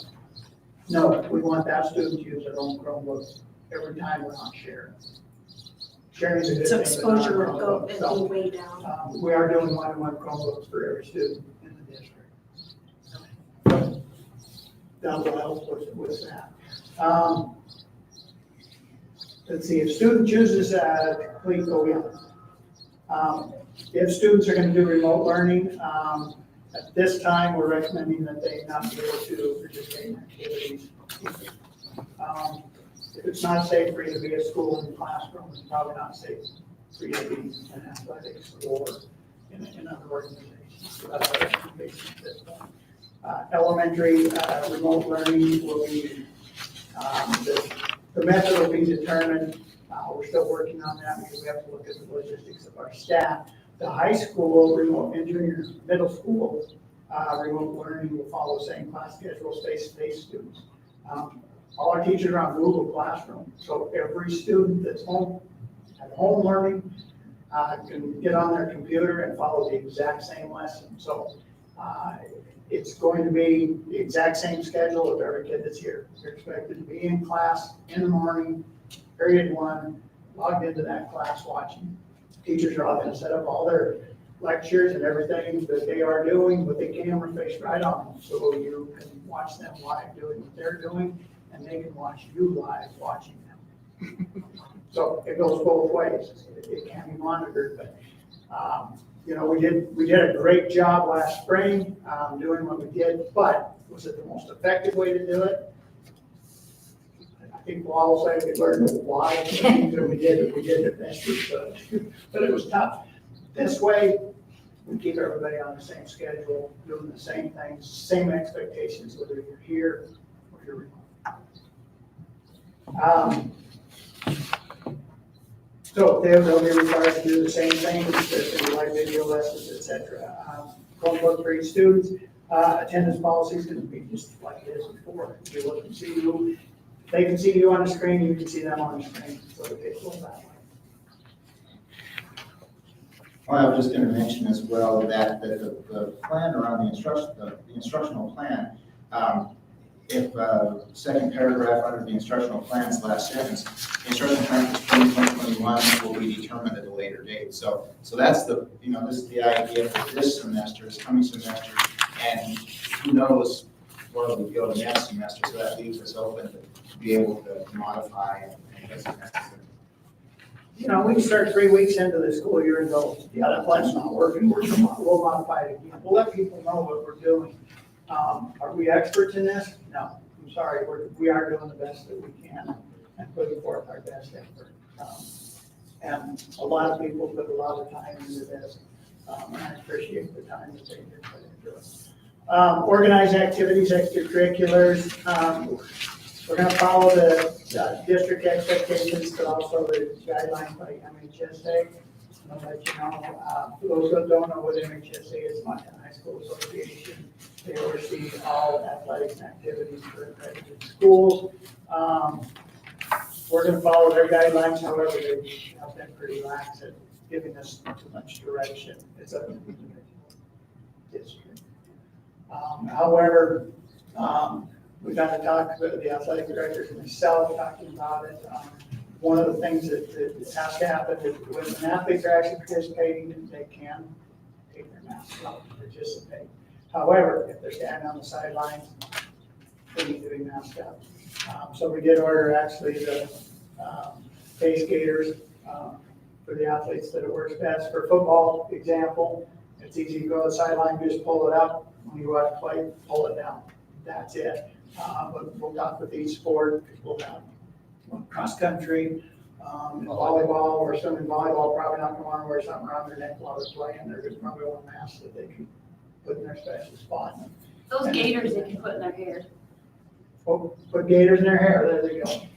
No, we want that student to use their own Chromebook every time we're not sharing. Sharing is a good So thing, but not exposure will go, Chromebook. it'll So, go way down. we are doing one-to-one Chromebooks for every student in the district. That will help with that. Let's see, if student chooses to complete OEM. If students are going to do remote learning, at this time, we're recommending that they not be able to participate in activities. If it's not safe for you to be at school in the classroom, it's probably not safe for you to be in athletics or in other organizations. So that's our recommendation at this point. Elementary remote learning will be, the method will be determined. We're still working on that because we have to look at the logistics of our staff. The high school remote and junior middle school remote learning will follow the same class schedule, face-to-face students. All our teachers are on Google Classroom, so every student that's home, at home learning, can get on their computer and follow the exact same lesson. So it's going to be the exact same schedule of every kid that's here. They're expected to be in class in the morning, period one, logged into that class watching. Teachers are all going to set up all their lectures and everything that they are doing with the camera faced right on them. So you can watch them live doing what they're doing, and they can watch you live watching them. So it goes both ways. It can be monitored, but we did a great job last spring doing what we did, but was it the most effective way to do it? I think we'll all say we learned why we did it best we could, but it was tough. This way, we keep everybody on the same schedule, doing the same things, same expectations, whether you're here or you're remote. So they'll be required to do the same things, there's live video lessons, et cetera. Chromebook for each student. Attendance policy is going to be just like it is before. They look and see you. They can see you on the screen, you can see them on the screen, so it goes that way. Well, I was just going to mention as well that the plan around the instructional plan, if second paragraph under the instructional plans, last sentence, the instructional plan for spring 2021 will be determined at a later date. So that's this is the idea for this semester, this coming semester, and who knows where we go next semester. So that leaves us open to be able to modify and as necessary. We can start 3 weeks into the school year and go, yeah, that plan's not working, we'll modify it again. We'll let people know what we're doing. Are we experts in this? No, I'm sorry, we are doing the best that we can and putting forth our best effort. And a lot of people put a lot of time into this, and I appreciate the time that they did put into it. Organized activities, extracurriculars. We're going to follow the district expectations, but also the guidelines by MHSA. I'll let you know. For those that don't know what MHSA is, Montana High School Association. They oversee all athletics and activities for accredited schools. We're going to follow their guidelines, however, they have been pretty lax at giving us too much direction. It's up to the district. However, we've got to talk to the athletic directors and myself talking about it. One of the things that has to happen is when athletes are actually participating, they can take their masks off and participate. However, if they're standing on the sidelines, they need to be masked up. So we did order actually the face gaiters for the athletes that it works best. For football example, it's easy to go to the sideline, just pull it up. When you go out to play, pull it down. That's it. But we'll talk with each sport. We'll have cross country, volleyball, or swimming volleyball, probably not going to want to wear something around their neck while they're playing. They're just probably want masks that they can put in their special spot. Those gaiters they can put in their hair. Put gators in their hair, there they go.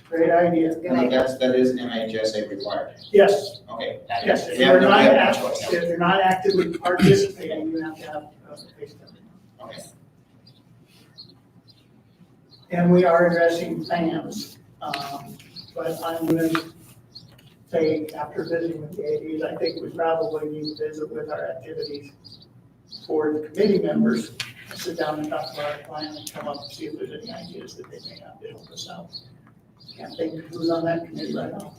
Great idea. Good idea. That is MHSA required. Yes, Okay. yes, if We have you're no, not, we have no act- choice. if you're not actively participating, you have to have a face covering. Okay. And we are addressing fans, but I'm gonna say, after visiting with the ADs, I think we probably need to visit with our activities for the committee members, sit down and talk about our plan and come up and see if there's any ideas that they may have to help us out. Can't think of who's on that committee right now.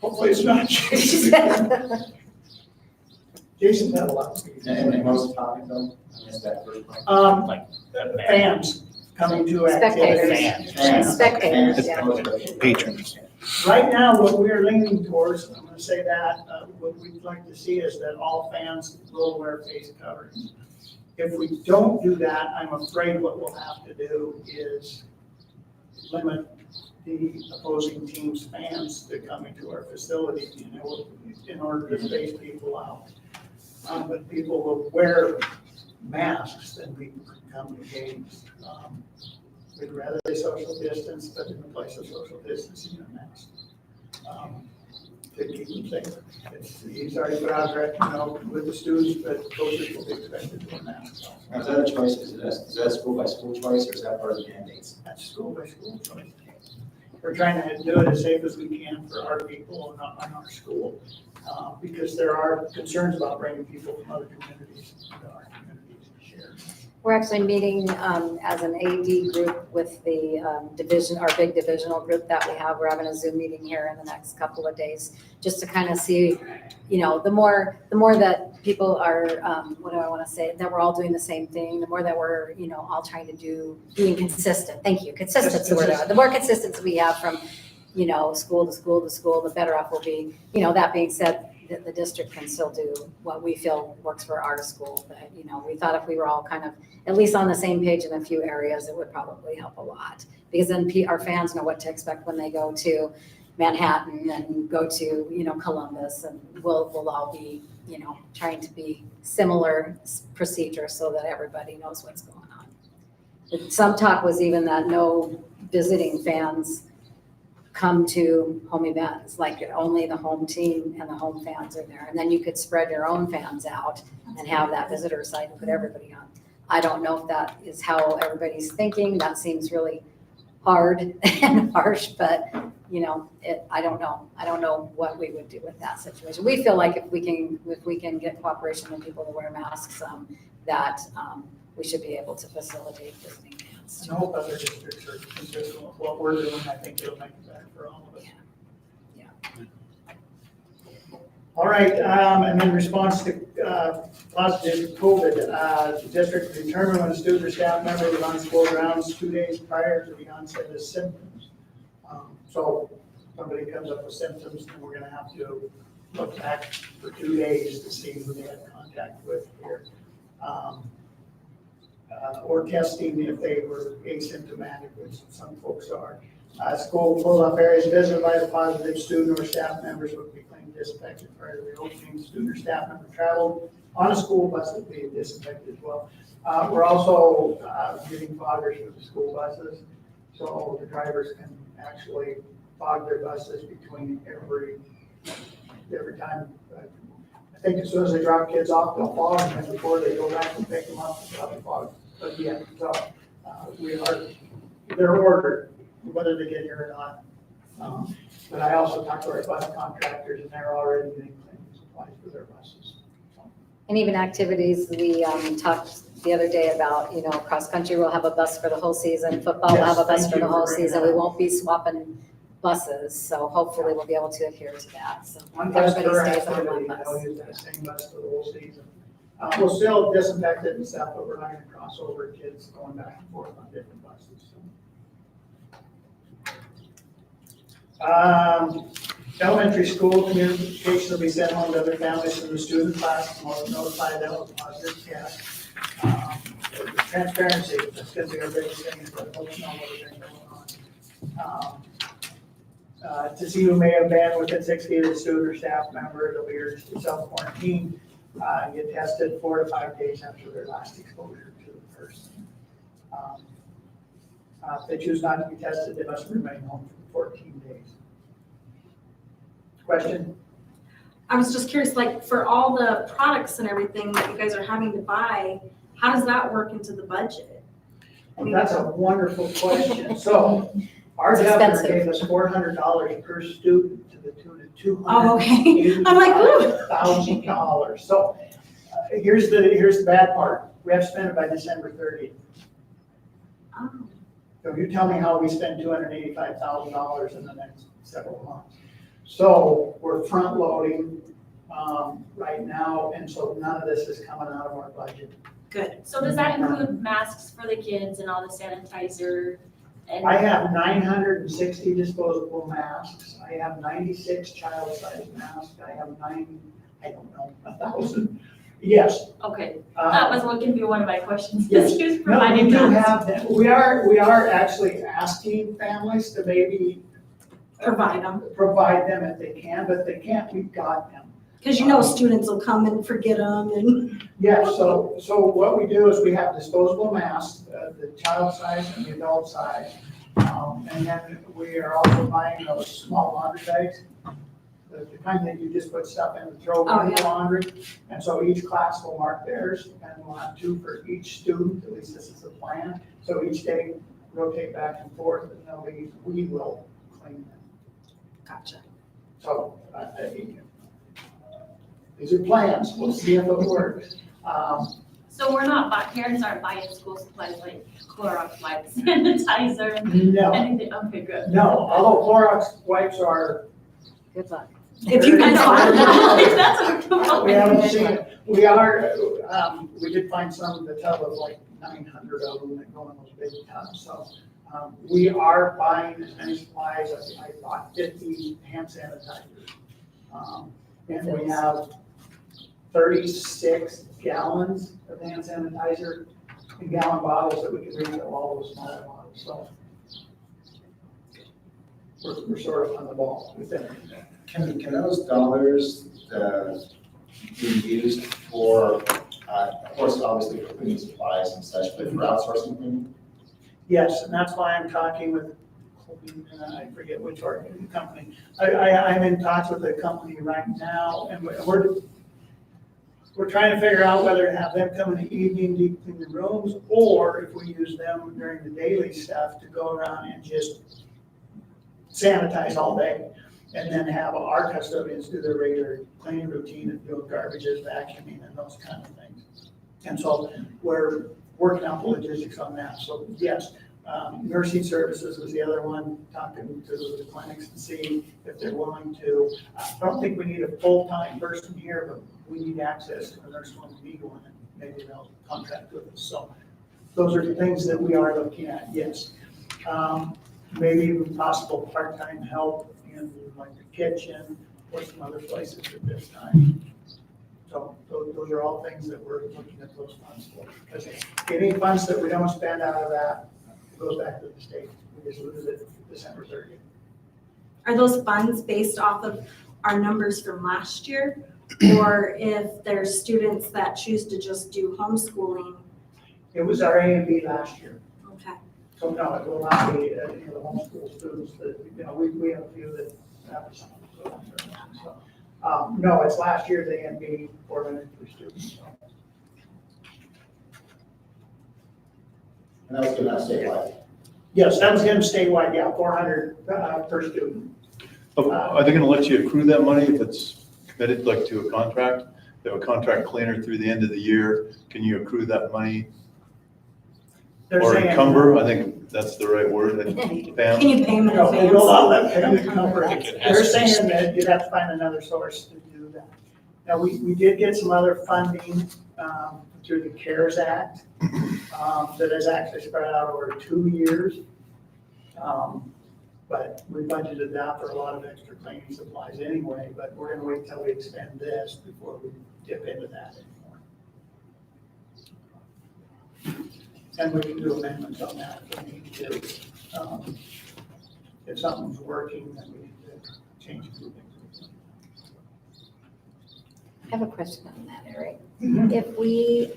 Hopefully it's not Jason. Jason's had a lot to do. And most topic though, I missed that first point. Like, fans coming to activities. Spectators. Spectators, yeah. Patrons. Right now, what we're leaning towards, I'm gonna say that, what we'd like to see is that all fans will wear face coverings. If we don't do that, I'm afraid what we'll have to do is limit the opposing team's fans to come into our facility, in order to space people out. But people will wear masks, then people can come to games. We'd rather they social distance, but in the place of social distancing, a mask. To keep them safe. He's already put out there, with the students, but coaches will be expected to wear masks. Now, is that a choice, is that a school by school choice, or is that part of the mandates? That's school by school choice. We're trying to do it as safe as we can for our people and not on our school, because there are concerns about bringing people from other communities into our communities to share. We're actually meeting as an AD group with the division, our big divisional group that we have. We're having a Zoom meeting here in the next couple of days, just to kind of see, the more that people are, what do I want to say, that we're all doing the same thing, the more that we're, all trying to being consistent. Thank you. Consistent's the word. The more consistency we have from, school to school to school, the better off we'll be. That being said, the district can still do what we feel works for our school. But, we thought if we were all kind of at least on the same page in a few areas, it would probably help a lot. Because then our fans know what to expect when they go to Manhattan and go to, Columbus, and we'll all be, trying to be similar procedures so that everybody knows what's going on. Some talk was even that no visiting fans come to home events, like only the home team and the home fans are there. And then you could spread your own fans out and have that visitor side and put everybody on. I don't know if that is how everybody's thinking. That seems really hard and harsh, but I don't know. I don't know what we would do with that situation. We feel like if we can get cooperation from people to wear masks, that we should be able to facilitate visiting fans. I hope other districts are consistent with what we're doing. I think it'll make it better for all of us. Yeah. All right, and in response to positive COVID, the district determined when a student or staff member was on school grounds 2 days prior to the onset of symptoms. So somebody comes up with symptoms, and we're going to have to look back for 2 days to see who they had contact with here. Or testing if they were asymptomatic, which some folks are. School pull-up areas visited by the positive student or staff members would be cleaned, disinfected prior to reopening. Student or staff member traveled on a school bus would be disinfected as well. We're also getting foggers for the school buses, so the drivers can actually fog their buses between every time. I think as soon as they drop kids off, they'll fog, and before they go back and pick them up, they'll be fogged. But yeah, so they're ordered, whether they get here or not. But I also talked to our bus contractors, and they're already getting cleaning supplies for their buses. And even activities, we talked the other day about, cross country will have a bus for the whole season, football will have a bus for the whole season. We won't be swapping buses, so hopefully we'll be able to adhere to that. So One bus everybody per stays on one activity, bus. they'll use the same bus for the whole season. We'll still disinfect it and stuff, but we're not gonna cross over kids going back and forth on different buses. Elementary school communication will be sent home to other families from the student class, and we'll notify them of positive test. Transparency, that's gonna be our biggest thing, is let folks know what they're going on. To see who may have been within 6 feet of the student or staff member, they'll be self-quarantined, get tested 4 to 5 days after their last exposure to the person. If they choose not to be tested, they must remain home for 14 days. Question? I was just curious, like, for all the products and everything that you guys are having to buy, how does that work into the budget? That's a wonderful question. So our It's governor expensive. gave us $400 per student to the tune of Oh, okay. I'm like, ooh. $285,000. So here's the bad part. We have to spend it by December 30th. Oh, So you tell me how we spend $285,000 in the next several months. So we're front loading right now, and so none of this is coming out of our budget. good. So does that include masks for the kids and all the sanitizer? And I have 960 disposable masks. I have 96 child-sized masks. I have 1,000. Yes. Okay, that was what gonna be one of my questions, Yes. is who's No, we providing do that? have that. We are actually asking families to maybe Provide them. provide them if they can, but if they can't, we've got them. Because you know students will come and forget them and. Yeah, so what we do is we have disposable masks, the child size and the adult size. And then we are also buying those small laundry bags, the kind that you just put stuff in and throw Oh, in the yeah. laundry. And so each class will mark theirs, and we'll have 2 for each student, at least this is the plan. So each day rotate back and forth, and we will clean them. Gotcha. So, these are plans, we'll see if it works. So we're not, parents aren't buying school supplies like Clorox wipes, sanitizer, No, anything, okay, good. no, although Clorox wipes are. Good luck. If you guys find that. That's what We haven't seen it. We did find some in the tub of like 900 of them that go in those big tubs, so. We are buying as many supplies, I bought 50 hand sanitizers. And we have 36 gallons of hand sanitizer in gallon bottles that we can refill all those smaller bottles, so. We're sort of on the ball with it. Can those dollars be used for, of course, obviously for cleaning supplies and such, but for outsourcing cleaning? Yes, and that's why I'm talking with, I forget which company. I'm in talks with a company right now, and we're trying to figure out whether to have them come in the evening, deep clean the rooms, or if we use them during the daily stuff to go around and just sanitize all day, and then have our custodians do their regular cleaning routine and do garbages, vacuuming, and those kind of things. And so we're working out the logistics on that. So yes, nursing services was the other one, talking to the clinics to see if they're willing to. I don't think we need a full-time person here, but we need access to a nurse one to be going, and maybe they'll contract with us. So those are the things that we are looking at, yes. Maybe even possible part-time help in like the kitchen or some other places at this time. So those are all things that we're looking at those funds for. Because any funds that we don't spend out of that goes back to the state. We just lose it December 30th. Are those funds based off of our numbers from last year? Or if there's students that choose to just do homeschooling? It was our A and B last year. Okay. So no, it will not be, the homeschool students that, we have a few that have some. So, no, it's last year's A and B for students. And that was given out statewide. Yes, that was him statewide, yeah, 400 per student. Are they gonna let you accrue that money if it's committed like to a contract? They have a contract cleaner through the end of the year. Can you accrue that money? They're Or saying- encumber, I think that's the right word. Can Pam? you pay them in No, we advance? will not let them cover I think it. it has They're to be saying that you'd have to find another source to do that. Now, we did get some other funding through the CARES Act that is actually spread out over 2 years. But we budgeted that for a lot of extra cleaning supplies anyway, but we're gonna wait till we expend this before we dip into that anymore. And we can do amendments on that if we need to. If something's working, then we need to change a few things. I have a question on that, Eric. Mhm. If we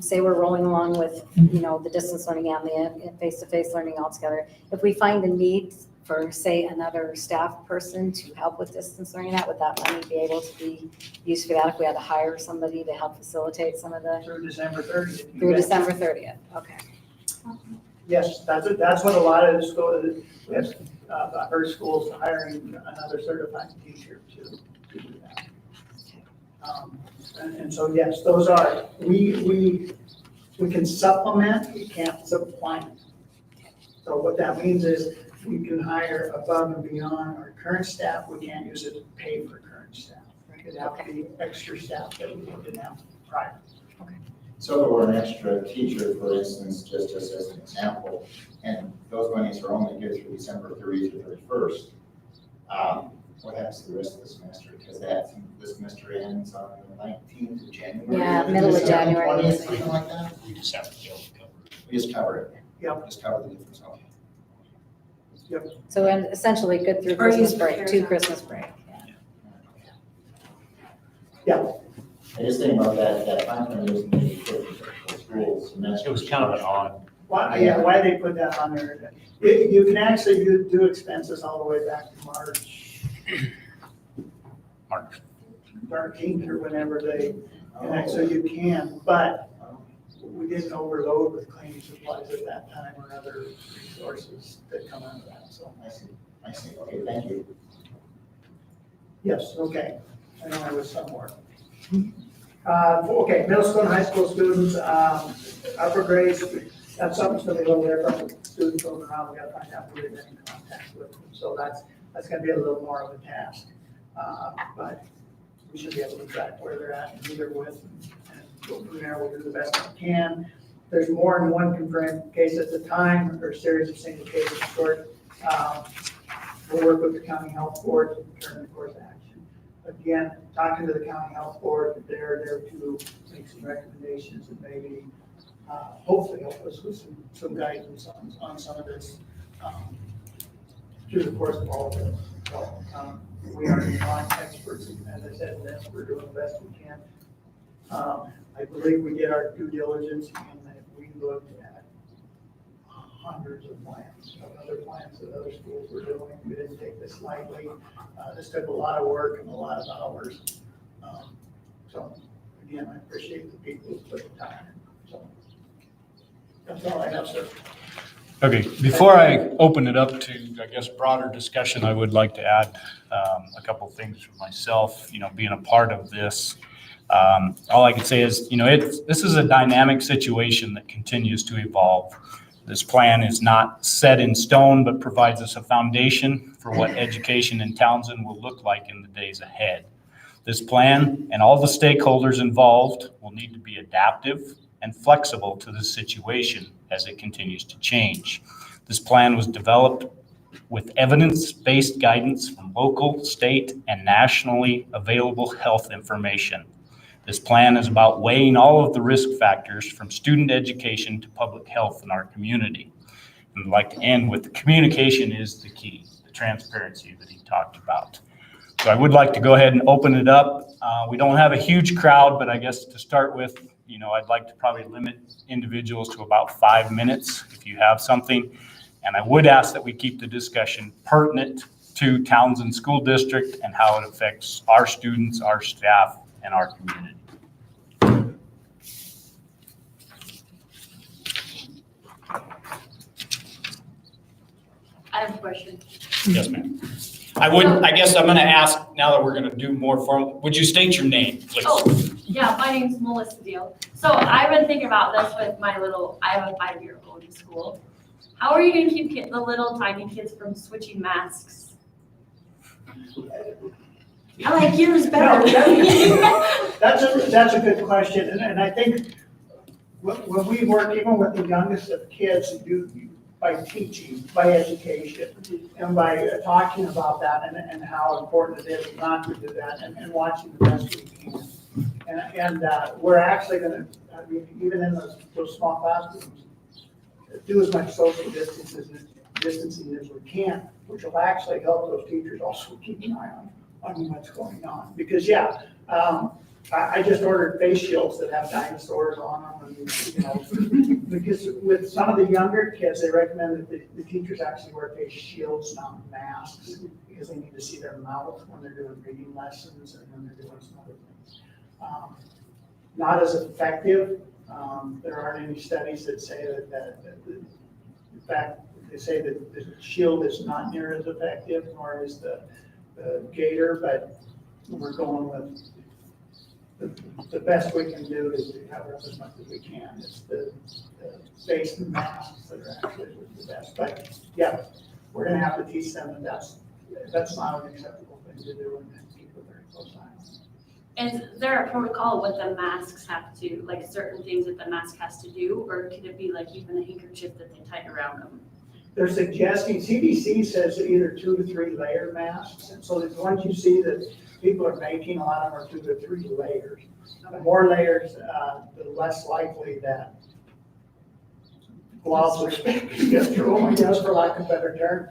say we're rolling along with, the distance learning and the face-to-face learning altogether. If we find a need for, say, another staff person to help with distance learning, would that money be able to be used for that if we had to hire somebody to help facilitate some of the, Through December 30th. you through bet. December 30th? Okay. Yes, that's what a lot of the schools, yes, our schools are hiring another certified teacher to do that. And so, yes, those are, we can supplement, we can't supplant. So what that means is we can hire above and beyond our current staff, we can't use it to pay for current staff. It'd have to be extra staff that we didn't have prior. So if it were an extra teacher, for instance, just as an example, and those monies are only good through December 30th or 31st, what happens to the rest of the semester? Because this semester ends on the 19th of January. Yeah, middle of December January. 20th, something like that? We just have to be able to cover it. We just cover it. Yep. Just cover the difference, okay. So and essentially good through Or Christmas use break, CARES to Act. Christmas break. Yeah, I just think about that time frame is maybe for schools. It was kind of an odd. why they put that on there. You can actually do expenses all the way back to March March. 13th or whenever so you can, but we didn't overload with cleaning supplies at that time or other resources that come out of that, so. I see, okay, thank you. Yes, okay, I know I was somewhere. Okay, middle school and high school students, upper grades, that's something to be a little different. Students going around, we gotta find out who they've been in contact with, so that's gonna be a little more of a task. But we should be able to track where they're at and who they're with, and go from there. We'll do the best we can. There's more than one confirmed case at the time, or series of single cases short. We'll work with the county health board to determine the course of action. Again, talking to the county health board, they're there to make some recommendations and maybe hopefully help us with some guidance on some of this through the course of all of this. So, we are not experts, as I said, in this, we're doing the best we can. I believe we did our due diligence and that we looked at hundreds of plans, other plans that other schools were doing. We didn't take this lightly. This took a lot of work and a lot of hours. So again, I appreciate the people who put the time in. So that's all I have, sir. Okay, before I open it up to, I guess, broader discussion, I would like to add a couple things for myself, being a part of this. All I can say is, this is a dynamic situation that continues to evolve. This plan is not set in stone, but provides us a foundation for what education in Townsend will look like in the days ahead. This plan and all the stakeholders involved will need to be adaptive and flexible to the situation as it continues to change. This plan was developed with evidence-based guidance from local, state, and nationally available health information. This plan is about weighing all of the risk factors from student education to public health in our community. And I'd like to end with the communication is the key, the transparency that he talked about. So I would like to go ahead and open it up. We don't have a huge crowd, but I guess to start with, I'd like to probably limit individuals to about 5 minutes if you have something. And I would ask that we keep the discussion pertinent to Townsend School District and how it affects our students, our staff, and our community. I have a question. Yes, ma'am. I guess I'm gonna ask, now that we're gonna do more formal, would you state your name, please? Oh, yeah, my name's Melissa Deal. So I've been thinking about this with I have a 5-year-old in school. How are you gonna keep the little tiny kids from switching masks? I like yours better. No, that's a good question, and I think when we work, even with the youngest of kids, by teaching, by education, and by talking about that and how important it is not to do that, and watching the best we can. And we're actually gonna, even in those small classrooms, do as much social distancing as we can, which will actually help those teachers also keep an eye on what's going on. Because I just ordered face shields that have dinosaurs on them, and, you know, because with some of the younger kids, they recommend that the teachers actually wear face shields, not masks, because they need to see their mouth when they're doing reading lessons and when they're doing some other things. Not as effective. There aren't any studies that say that in fact, they say that the shield is not near as effective, nor is the gaiter, but we're going with the best we can do is to cover up as much as we can. It's the face masks that are actually the best. But yeah, we're gonna have to teach them that that's not an acceptable thing to do and keep a very close eye on. Is there a protocol what the masks have to, like certain things that the mask has to do, or could it be like even a handkerchief that they tie around them? They're suggesting, CDC says either 2 to 3 layer masks. And so the ones you see that people are making, a lot of them are 2 to 3 layers. The more layers, the less likely that gloves are supposed to get through them, I guess, for lack of a better term.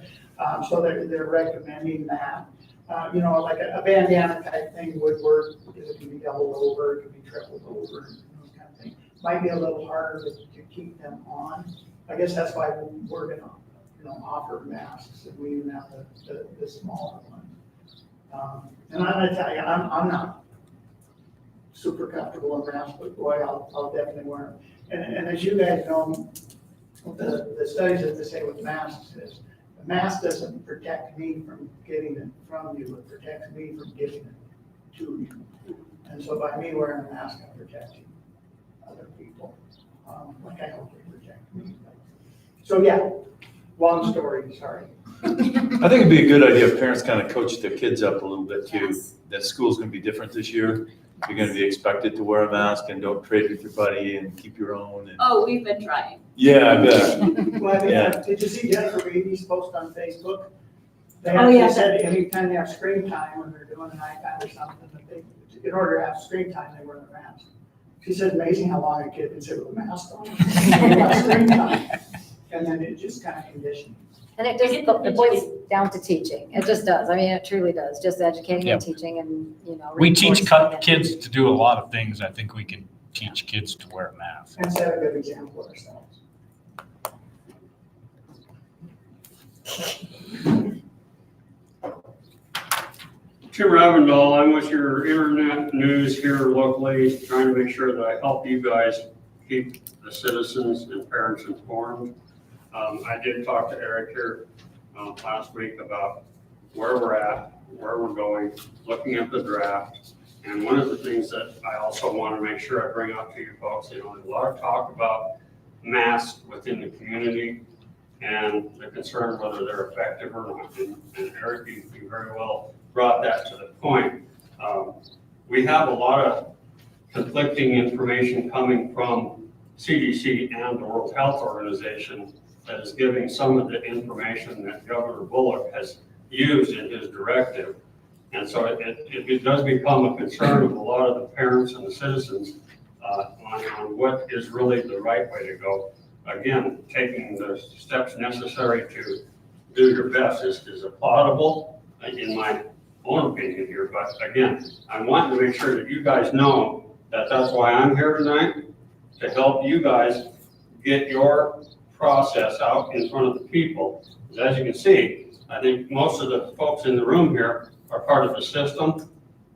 So they're recommending that. You know, like a bandana type thing would work because it can be doubled over, it can be tripled over, and those kind of things. Might be a little harder to keep them on. I guess that's why we're gonna, you know, offer masks, and we even have the smaller ones. And I tell you, I'm not super comfortable in masks, but boy, I'll definitely wear them. And as you guys know, the studies that they say with masks is, the mask doesn't protect me from getting it from you, it protects me from giving it to you. And so by me wearing a mask, I'm protecting other people, like I hope they protect me. So yeah, long story, sorry. I think it'd be a good idea if parents kind of coach their kids up a little bit too. Yes. That school's gonna be different this year. You're gonna be expected to wear a mask and don't trade with your buddy and keep your own. And Oh, we've been trying. yeah, I bet. Well, I mean, Yeah. did you see Jennifer Beatty's post on Facebook? They Oh, yeah. actually said anytime they have screen time, when they're doing an iPad or something, that they, in order to have screen time, they wear their mask. She said, amazing how long a kid can sit with a mask on. Screen time. And then it just kind of conditioned. And it just, it boils down to teaching. It just does. I mean, it truly does. Just educating and teaching and, you know. We teach reinforcing it. kids to do a lot of things. I think we can teach kids to wear a mask. And set a good example ourselves. Tim Ravendall, I'm with your internet news here locally, trying to make sure that I help you guys keep the citizens and parents informed. I did talk to Eric here last week about where we're at, where we're going, looking at the draft. And one of the things that I also want to make sure I bring up to you folks, you know, there's a lot of talk about masks within the community and the concern whether they're effective or not. And Eric, you very well brought that to the point. We have a lot of conflicting information coming from CDC and the World Health Organization that is giving some of the information that Governor Bullock has used in his directive. And so it does become a concern of a lot of the parents and the citizens on what is really the right way to go. Again, taking the steps necessary to do your best is applaudable in my own opinion here. But again, I want to make sure that you guys know that that's why I'm here tonight, to help you guys get your process out in front of the people. As you can see, I think most of the folks in the room here are part of the system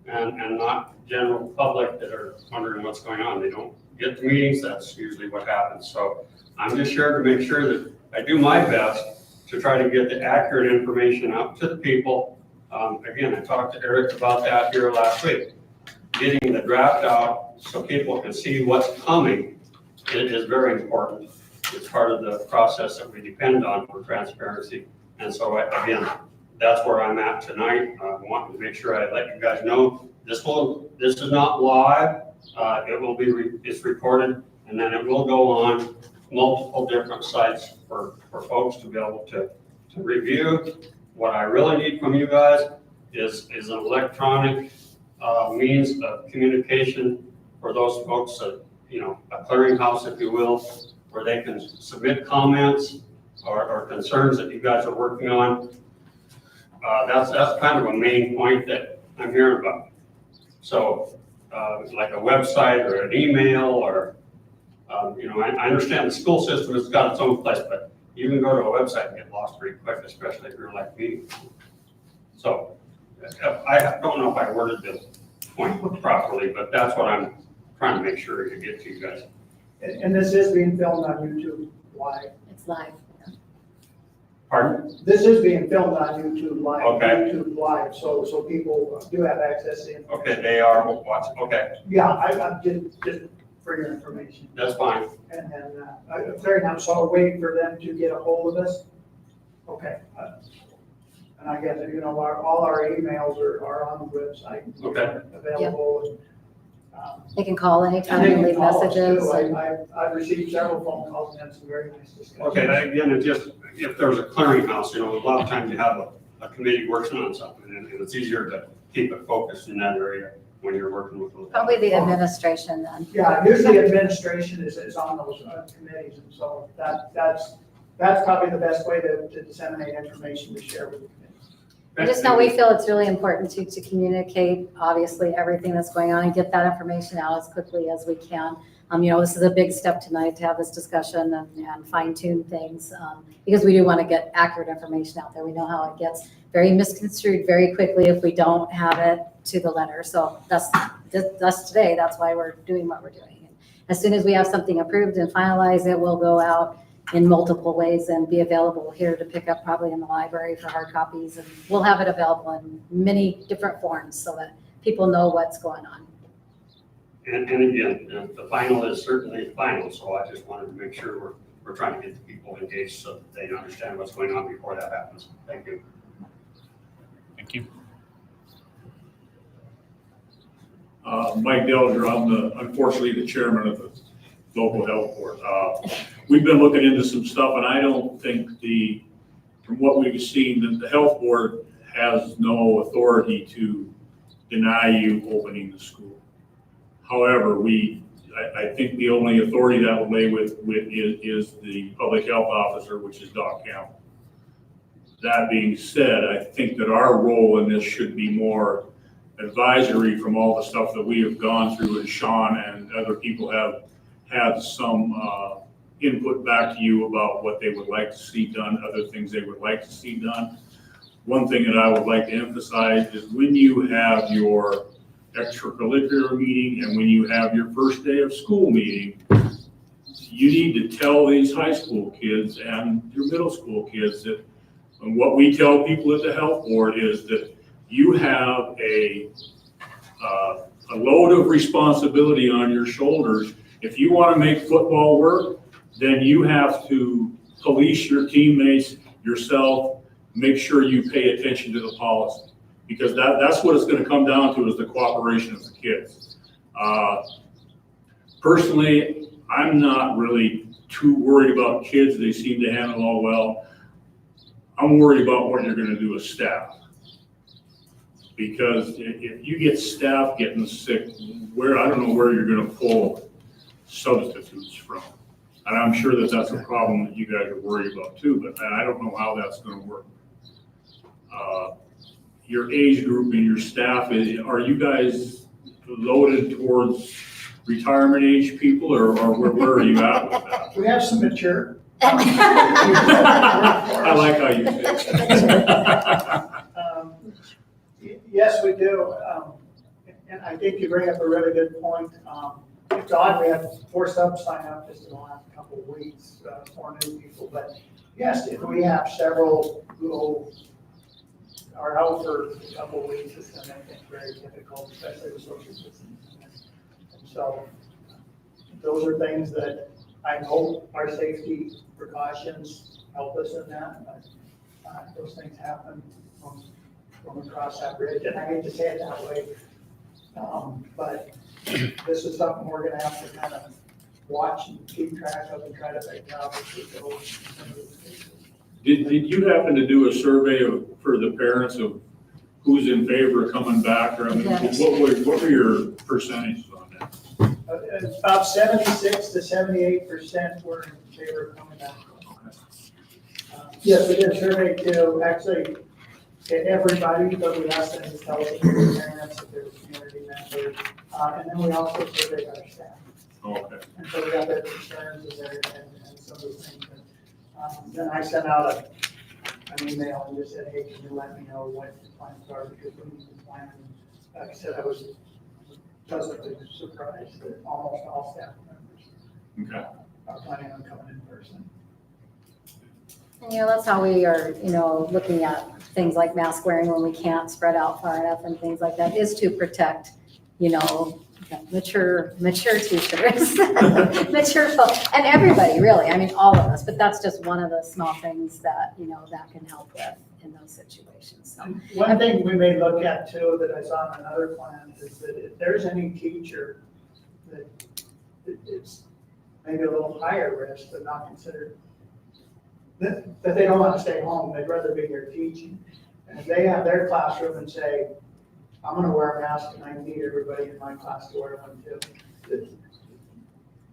and not general public that are wondering what's going on. They don't get to meetings, that's usually what happens. So I'm just here to make sure that I do my best to try to get the accurate information out to the people. Again, I talked to Eric about that here last week. Getting the draft out so people can see what's coming, it is very important. It's part of the process that we depend on for transparency. And so again, that's where I'm at tonight. I want to make sure I let you guys know this is not live. It will be it's recorded, and then it will go on multiple different sites for folks to be able to review. What I really need from you guys is an electronic means of communication for those folks that, you know, a clearinghouse, if you will, where they can submit comments or concerns that you guys are working on. That's kind of a main point that I'm hearing about. So like a website or an email or, I understand the school system has got its own place, but you can go to a website and get lost pretty quick, especially if you're like me. So I don't know if I worded the point properly, but that's what I'm trying to make sure to get to you guys. And this is being filmed on YouTube Live. It's live. Pardon? This is being filmed on YouTube Live. Okay. YouTube Live, so people do have access to it. Okay, they are watching, okay, Yeah, I'm just for your information. that's fine. And then, fair enough, so we're waiting for them to get a hold of us? Okay. And I guess, all our emails are on the website. Okay. Available. They can call And anytime they and can leave call us messages. too. I've received several phone calls and had some very nice discussions. Okay, and again, it just, if there's a clearinghouse, a lot of times you have a committee working on something, and it's easier to keep it focused in that area when you're working with those. Probably the administration then. Yeah, usually administration is on those committees, and so that's probably the best way to disseminate information to share with the committee. I just know we feel it's really important to communicate, obviously, everything that's going on and get that information out as quickly as we can. This is a big step tonight to have this discussion and fine tune things, because we do want to get accurate information out there. We know how it gets very misconstrued very quickly if we don't have it to the letter. So that's today. That's why we're doing what we're doing. And as soon as we have something approved and finalized, it will go out in multiple ways and be available here to pick up probably in the library for hard copies. And we'll have it available in many different forms so that people know what's going on. And again, the final is certainly the final, so I just wanted to make sure we're trying to get the people engaged so that they understand what's going on before that happens. Thank you. Thank you. Mike Delger, I'm unfortunately the chairman of the local health board. We've been looking into some stuff, and I don't think from what we've seen, that the health board has no authority to deny you opening the school. However, I think the only authority that would lay with is the public health officer, which is Doc Campbell. That being said, I think that our role in this should be more advisory from all the stuff that we have gone through, and Sean and other people have had some input back to you about what they would like to see done, other things they would like to see done. One thing that I would like to emphasize is when you have your extracurricular meeting and when you have your first day of school meeting, you need to tell these high school kids and your middle school kids that, and what we tell people at the health board is that you have a load of responsibility on your shoulders. If you want to make football work, then you have to police your teammates, yourself, make sure you pay attention to the policy. Because that's what it's going to come down to, is the cooperation of the kids. Personally, I'm not really too worried about kids. They seem to handle all well. I'm worried about what you're going to do with staff. Because if you get staff getting sick, I don't know where you're going to pull substitutes from. And I'm sure that that's a problem that you guys are worried about too, but I don't know how that's going to work. Your age group and your staff, are you guys loaded towards retirement age people, or where are you at with that? We have some mature. I like how you say it. Yes, we do. And I think you bring up a really good point. It's odd, we had 4 subs sign up just in the last couple of weeks, 4 new people. But yes, if we have several who are out for a couple of weeks, it's going to make it very difficult, especially with social distancing. So those are things that I hope our safety precautions help us in that. But those things happen when we cross that bridge, and I hate to say it that way. But this is something we're going to have to kind of watch and keep track of and try to figure out as we go. Did you happen to do a survey for the parents of who's in favor of coming back? Or I mean, Yes. what were your percentages on that? It's about 76 to 78% were in favor of coming back. Yes, we did a survey too. Actually, everybody, but we asked them to tell us if they were parents, if they were community members, and then we also surveyed our staff. Okay. And so we got their concerns and some of the things. Then I sent out an email and just said, hey, can you let me know what the plans are, because we need to plan. Like I said, I was pleasantly surprised that almost all staff members Okay. are planning on coming in person. And, that's how we are, looking at things like mask wearing when we can't spread out far enough and things like that, is to protect, mature teachers, mature folks, and everybody really, all of us, but that's just one of the small things that, that can help with in those situations, so. One thing we may look at too, that I saw in another plan, is that if there's any teacher that it's maybe a little higher risk, but not considered, that they don't want to stay home, they'd rather be here teaching. And if they have their classroom and say, I'm gonna wear a mask and I need everybody in my class to wear one too,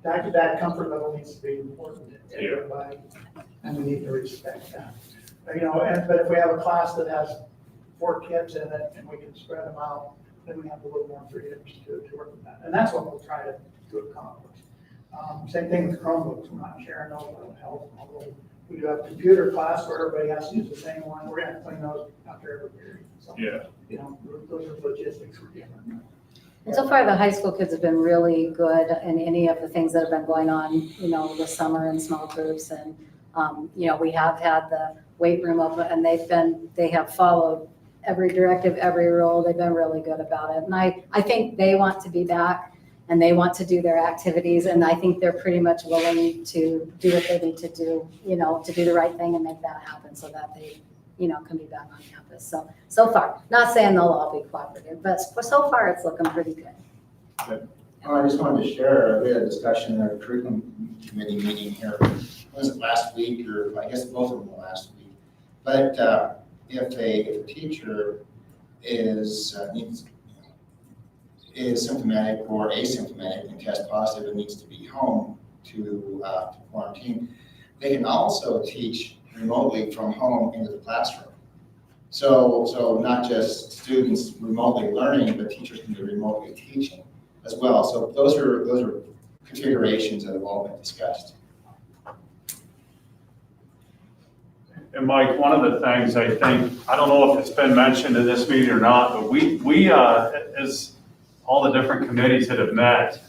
that comfort level needs to be important to everybody, and we need to respect that. But if we have a class that has 4 kids in it and we can spread them out, then we have a little more freedom to work with that. And that's what we'll try to accomplish. Same thing with Chromebooks, we're not sharing those with health, although we do have a computer class where everybody has to use the same one. We're gonna clean those after every period. So, those are logistics we're dealing. And so far, the high school kids have been really good in any of the things that have been going on, this summer in small groups. And, we have had the weight room open, and they have followed every directive, every rule. They've been really good about it. And I think they want to be back and they want to do their activities. And I think they're pretty much willing to do what they need to do, to do the right thing and make that happen so that they, can be back on campus. So far, not saying they'll all be cooperative, but so far it's looking pretty good. I just wanted to share, we had a discussion in our curriculum committee meeting here, was it last week, or I guess both of them were last week. But if a teacher is symptomatic or asymptomatic and test positive and needs to be home to quarantine, they can also teach remotely from home into the classroom. So not just students remotely learning, but teachers can be remotely teaching as well. So those are configurations that have all been discussed. And Mike, one of the things I think, I don't know if it's been mentioned in this meeting or not, but we as all the different committees that have met,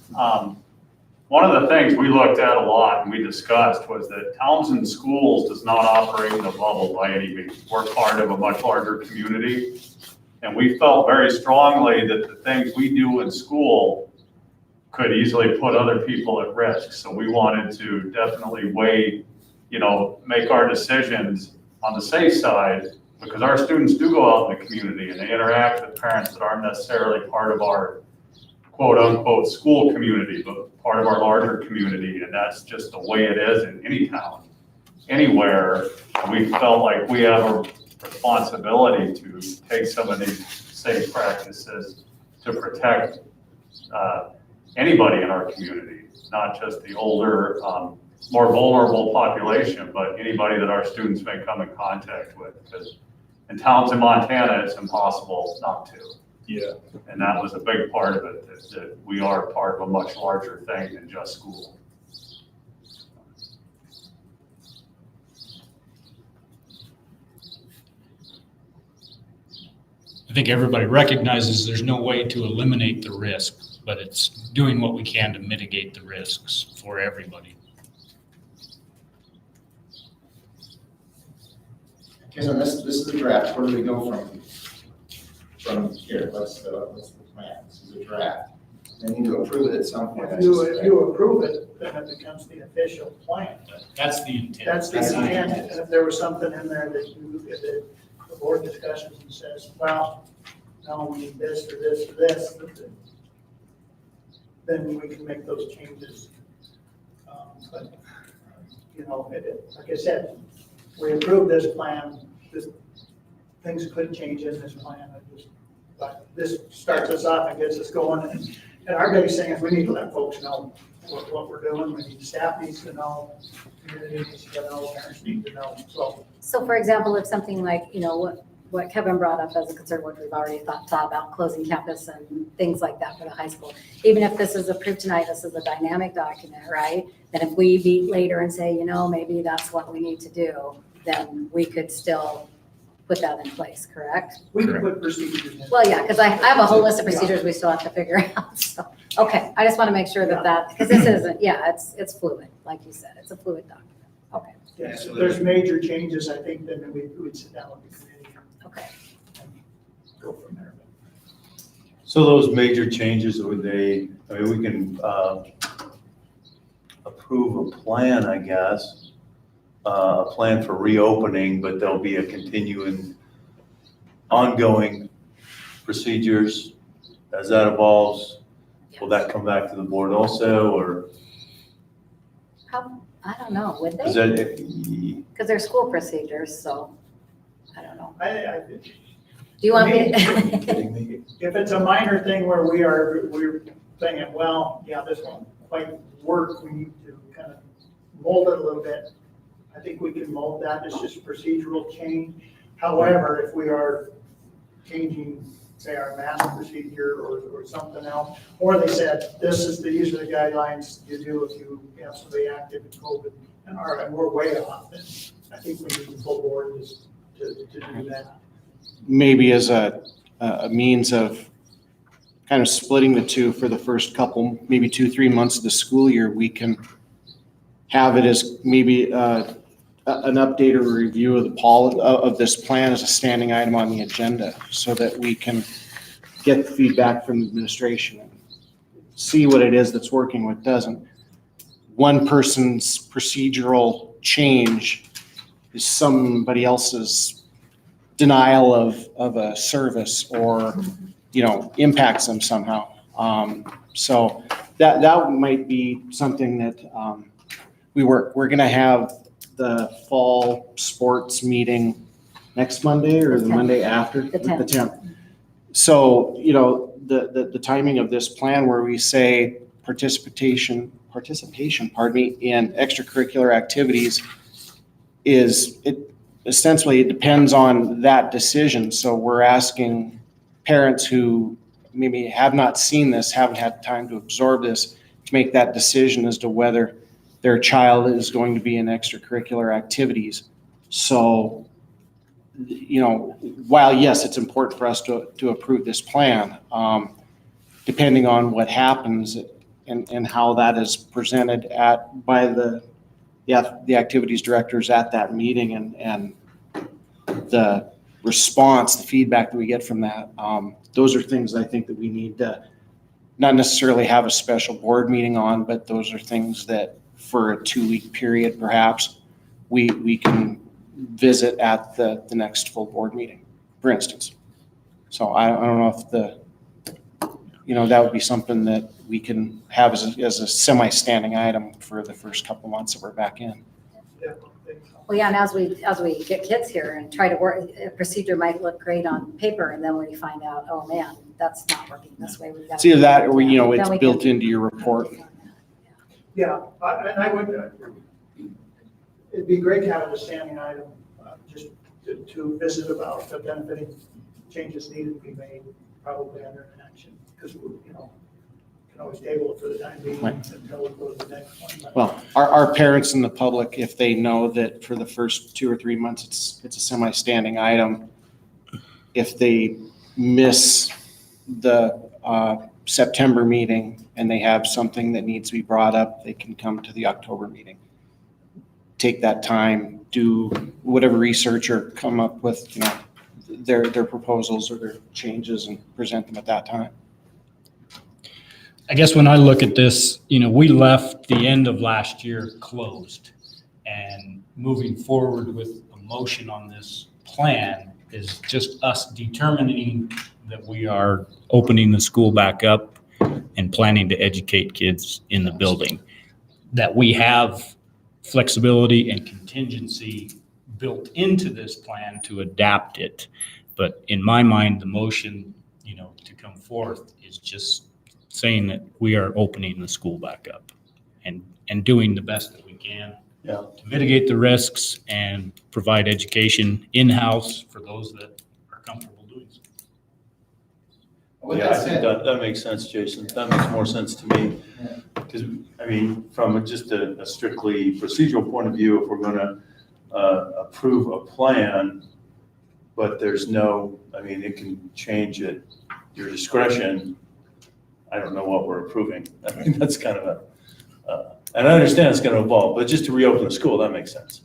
one of the things we looked at a lot and we discussed was that Townsend Schools does not operate in a bubble by any means. We're part of a much larger community. And we felt very strongly that the things we do in school could easily put other people at risk. So we wanted to definitely weigh, make our decisions on the safe side, because our students do go out in the community and they interact with parents that aren't necessarily part of our quote unquote school community, but part of our larger community. And that's just the way it is in any town, anywhere. We felt like we have a responsibility to take some of these safe practices to protect anybody in our community, not just the older, more vulnerable population, but anybody that our students may come in contact with. Because in Townsend, Montana, it's impossible not to. Yeah. And that was a big part of it, that we are part of a much larger thing than just school. I think everybody recognizes there's no way to eliminate the risk, but it's doing what we can to mitigate the risks for everybody. Okay, so this is the draft. Where do we go from here? What's the plan? This is a draft. They need to approve it at some point. If you approve it, then it becomes the official plan. That's the intent. That's the intent. And if there was something in there that the board discussions and says, well, no, we need this or this or this, then we can make those changes. But, like I said, we approved this plan. Things could change in this plan. But this starts us off and gets us going. And our biggest thing is we need to let folks know what we're doing. We need, staff needs to know, community needs to know, parents need to know. So for example, if something like, what Kevin brought up as a concern, what we've already thought about closing campus and things like that for the high school. Even if this is approved tonight, this is a dynamic document, right? Then if we meet later and say, maybe that's what we need to do, then we could still put that in place, correct? We can put procedures in. Well, yeah, because I have a whole list of procedures we still have to figure out, so, okay, I just want to make sure that, because this isn't, it's fluid, like you said, it's a fluid document, okay, Yes, if there's major changes, I think then we would sit down with the committee okay. and go from there. So those major changes, we can approve a plan, I guess, a plan for reopening, but there'll be a continuing, ongoing procedures as that evolves. Will that come back to the board also, or I don't know, would is they? that? Because they're school procedures, so, I don't know. Do Do you want me Kidding me? If it's a minor thing where we're saying, well, yeah, this won't quite work, we need to kind of mold it a little bit. I think we can mold that, it's just procedural change. However, if we are changing, say, our mask procedure or something else, or they said, these are the guidelines you do if you have somebody active in COVID, and we're way off, then I think we need the full board to do that. Maybe as a means of kind of splitting the two for the first couple, maybe 2-3 months of the school year, we can have it as maybe an update or review of this plan as a standing item on the agenda so that we can get feedback from the administration and see what it is that's working, what doesn't. One person's procedural change is somebody else's denial of a service or, impacts them somehow. So that might be something that we're going to have the fall sports meeting next Monday or the Monday after? The 10th. The 10th. So, the timing of this plan where we say participation, in extracurricular activities essentially it depends on that decision. So we're asking parents who maybe have not seen this, haven't had time to absorb this, to make that decision as to whether their child is going to be in extracurricular activities. So, while yes, it's important for us to approve this plan, depending on what happens and how that is presented by the activities directors at that meeting and the response, the feedback that we get from that, those are things I think that we need to not necessarily have a special board meeting on, but those are things that for a 2-week period, perhaps, we can visit at the next full board meeting, for instance. So I don't know if that would be something that we can have as a semi-standing item for the first couple months that we're back in. Well, yeah, and as we get kids here and try to work, a procedure might look great on paper, and then when you find out, oh man, that's not working this way, we've got. It's either that or then it's we built can- into your report. Yeah, and I would, it'd be great to have a standing item, just to visit about the benefiting changes needed to be made, probably under action, because can always table it for the time being Right. until we go to the next one. Well, our parents and the public, if they know that for the first 2 or 3 months, it's a semi-standing item, if they miss the September meeting and they have something that needs to be brought up, they can come to the October meeting. Take that time, do whatever research or come up with, their proposals or their changes and present them at that time. I guess when I look at this, we left the end of last year closed. And moving forward with a motion on this plan is just us determining that we are opening the school back up and planning to educate kids in the building. That we have flexibility and contingency built into this plan to adapt it. But in my mind, the motion, to come forth is just saying that we are opening the school back up and doing the best that we can to mitigate the risks and provide education in-house for those that comfortable doing so. With Yeah, I that think said, that makes sense, Jason. That makes more sense to me. Because, I mean, from just a strictly procedural point of view, if we're gonna approve a plan, but there's no, I mean, it can change at your discretion. I don't know what we're approving. I mean, that's kind of and I understand it's gonna evolve, but just to reopen the school, that makes sense.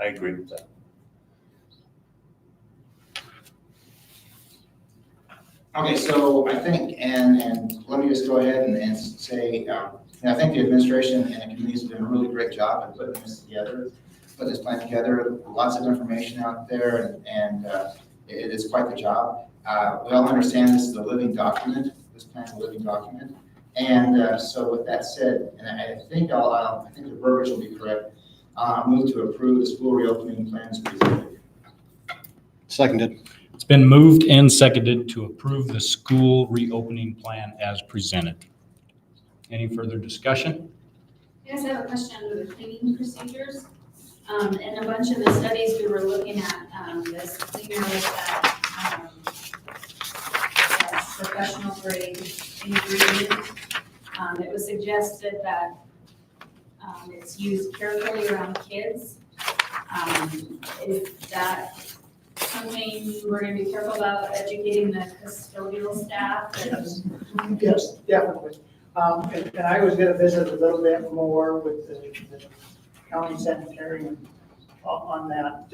I agree with that. okay, so I think, and let me just go ahead and say, I think the administration and the community's done a really great job of putting this together, putting this plan together. Lots of information out there, and it is quite the job. We all understand this is a living document. This plan is a living document. And so with that said, and I think I think the verbiage will be correct. I'll move to approve the school reopening plans presented. Seconded. It's been moved and seconded to approve the school reopening plan as presented. Any further discussion? I just have a question under the cleaning procedures. In a bunch of the studies we were looking at, this cleaner that, that's professional grade ingredient. It was suggested that, it's used carefully around kids. Is that something we're gonna be careful about educating the custodial staff? Yes, definitely. And I was gonna visit a little bit more with the county sanitarian on that,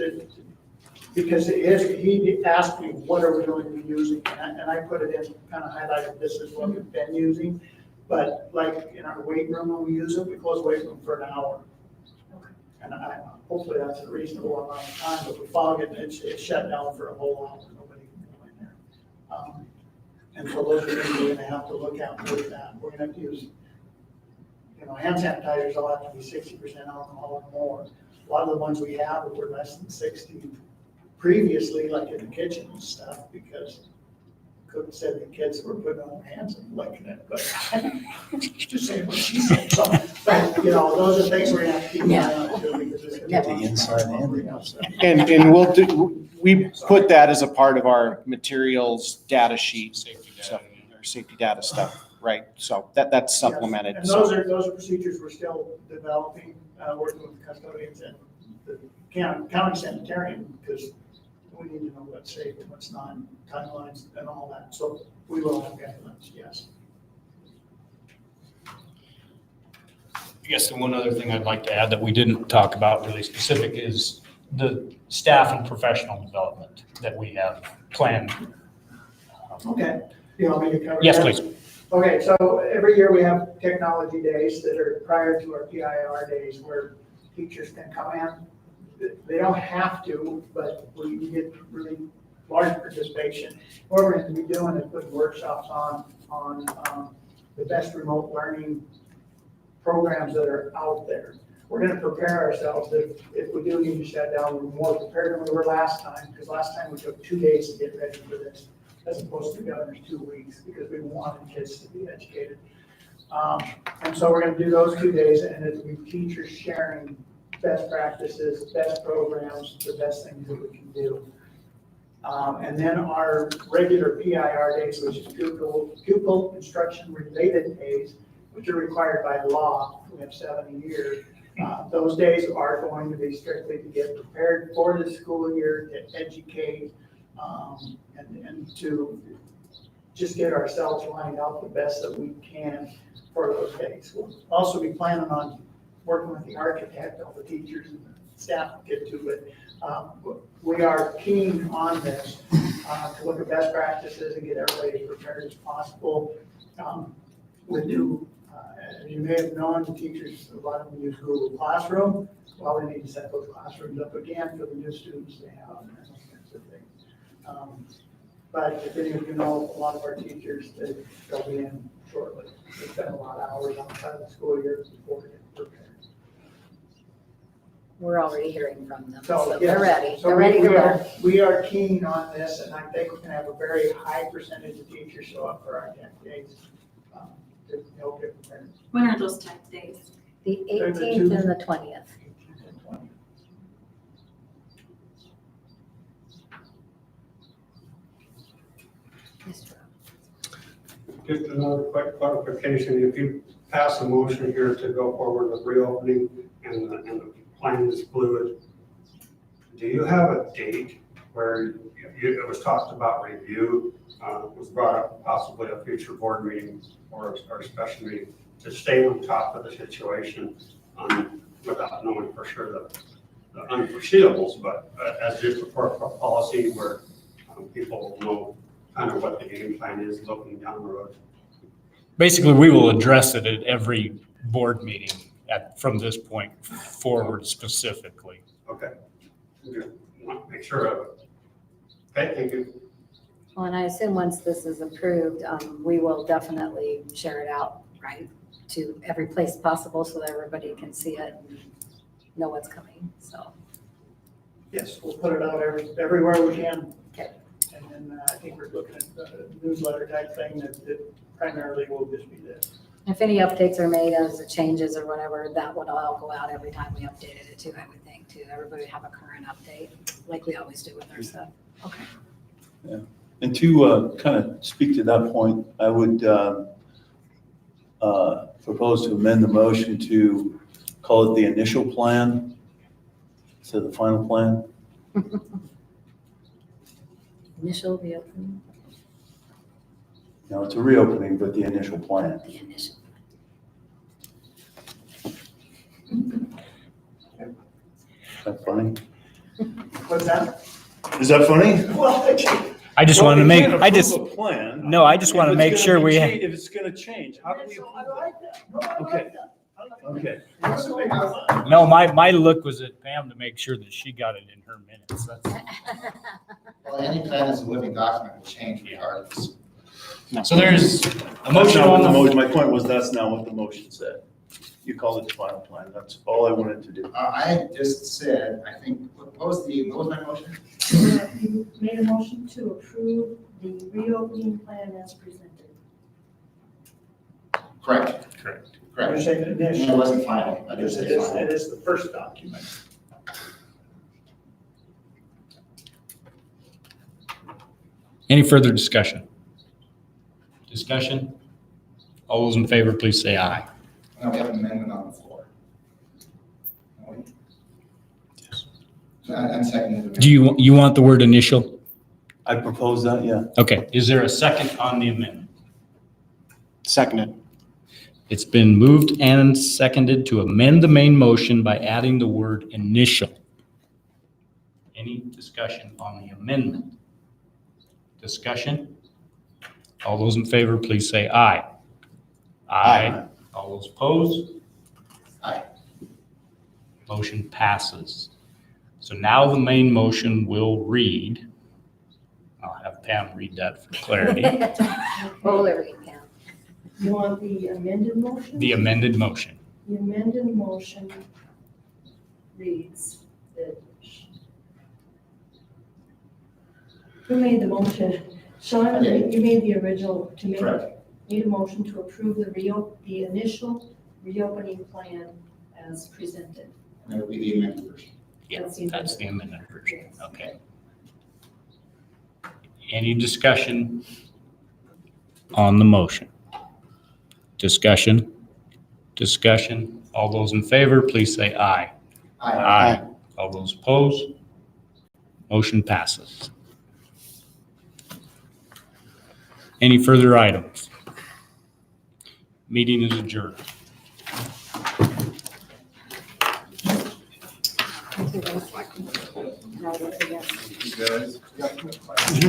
because he asked me, what are we going to be using? And I put it in, kind of highlighted, this is what we've been using. But like in our weight room, when we use it, we close the weight room for an hour. And hopefully that's a reasonable amount of time, but we fog it, and it's shut down for a whole hour, nobody can go in there. And so those are things we're gonna have to look at with that. We're gonna have to use, hand sanitizers will have to be 60% alcohol or more. A lot of the ones we have were less than 60 previously, like in the kitchen and stuff, because cook said the kids were putting on their hands and licking it, but just saying what she said. So, but, those are things we're gonna have to keep an eye on too, because it's gonna be The inside and the outside. And we put that as a part of our materials data sheet, so, our safety data stuff, right? So that's supplemented. Yes. And those are procedures we're still developing, working with the custodians and the county sanitarian, because we need to know what's safe and what's not, timelines and all that. So we will have guidelines, yes. I guess the one other thing I'd like to add that we didn't talk about really specific is the staff and professional development that we have planned. Okay. You want me to cover that? Yes, please. Okay, so every year we have technology days that are prior to our PIR days where teachers can come in. They don't have to, but we get really large participation. What we're going to be doing is putting workshops on the best remote learning programs that are out there. We're going to prepare ourselves that if we do need to shut down, we're more prepared than we were last time, because last time we took 2 days to get ready for this, as opposed to the governor's 2 weeks, because we wanted kids to be educated. And so we're going to do those 2 days, and it'll be teachers sharing best practices, best programs, the best things that we can do. And then our regular PIR days, which is pupil instruction related days, which are required by law. We have 7 a year. Those days are going to be strictly to get prepared for the school year, to educate, and to just get ourselves lined up the best that we can for those days. We'll also be planning on working with the architect, all the teachers and the staff will get to it. We are keen on this to look at best practices and get everybody as prepared as possible. We do, as you may have known, the teachers, a lot of them use Google Classroom. Well, we need to set those classrooms up again for the new students they have and those kinds of things. But if any of you know, a lot of our teachers, they'll be in shortly. They spend a lot of hours outside of the school year before they get prepared. We're already hearing from them, So, so yeah. they're ready. So They're ready to go. we are keen on this, and I think we can have a very high percentage of teachers show up for our tech days to help get prepared. When are those tech days? The They're the 18th two- and the 20th. 18th and 20th. Just another quick clarification, if you pass a motion here to go forward with reopening and the plan is fluid, do you have a date where it was talked about review, was brought up possibly a future board meeting or a special meeting to stay on top of the situation without knowing for sure the unforeseeables, but as just a policy where people know kind of what the game plan is looking down the road? Basically, we will address it at every board meeting from this point forward specifically. Okay. Just want to make sure of it. Okay, thank you. Well, and I assume once this is approved, we will definitely share it out, right, to every place possible so that everybody can see it and know what's coming, so. Yes, we'll put it out everywhere we can. Okay. And then I think we're looking at the newsletter type thing that primarily will just be this. If any updates are made as it changes or whatever, that would all go out every time we updated it too, I would think, too. Everybody would have a current update, like we always do with our stuff. Okay. Yeah. And to kind of speak to that point, I would propose to amend the motion to call it the initial plan instead of the final plan. Initial reopening, No, it's a reopening, but the initial plan. the initial. Is that funny? What's that? Is that funny? Well, I just Well, wanted to we make, can't I approve just, a plan. no, I just want to If make it's sure gonna we, be If it's gonna change, how do we approve I it? like that. No, I like Okay. that. I like Okay. that. no, my look was at Pam to make sure that she got it in her minutes. That's, Well, any plan is a living document, will change regardless. so there's a That's motion not what on the the, motion, my point was, that's not what the motion said. You called it the final plan. That's all I wanted to do. I just said, I think, what was my motion? You made a motion to approve the reopening plan as presented. Correct. correct. You're Correct. saying It initial. wasn't final. I Because just it said is, final. it is the first document. Any further discussion? Discussion? All those in favor, please say aye. No, we have an amendment on the floor. No, we- Unseconded. Do you want the word initial? I propose that, yeah. Okay, is there a second on the amendment? Seconded. It's been moved and seconded to amend the main motion by adding the word initial. Any discussion on the amendment? Discussion? All those in favor, please say aye. Aye. All those opposed? Aye. Motion passes. So now the main motion will read, I'll have Pam read that for clarity, What will it read, Pam? You want the amended motion? the amended motion. The amended motion reads that. Who made the motion? Sean, I did. you made the original, Correct. made a motion to approve the initial reopening plan as presented. And it'll be the amended version. Yeah, That's the that's the amended version, Yes. okay. Any discussion on the motion? Discussion? Discussion? All those in favor, please say aye. Aye. All those opposed? Motion passes. Any further items? Meeting is adjourned. Thank you, guys. No, I don't think yes. You guys.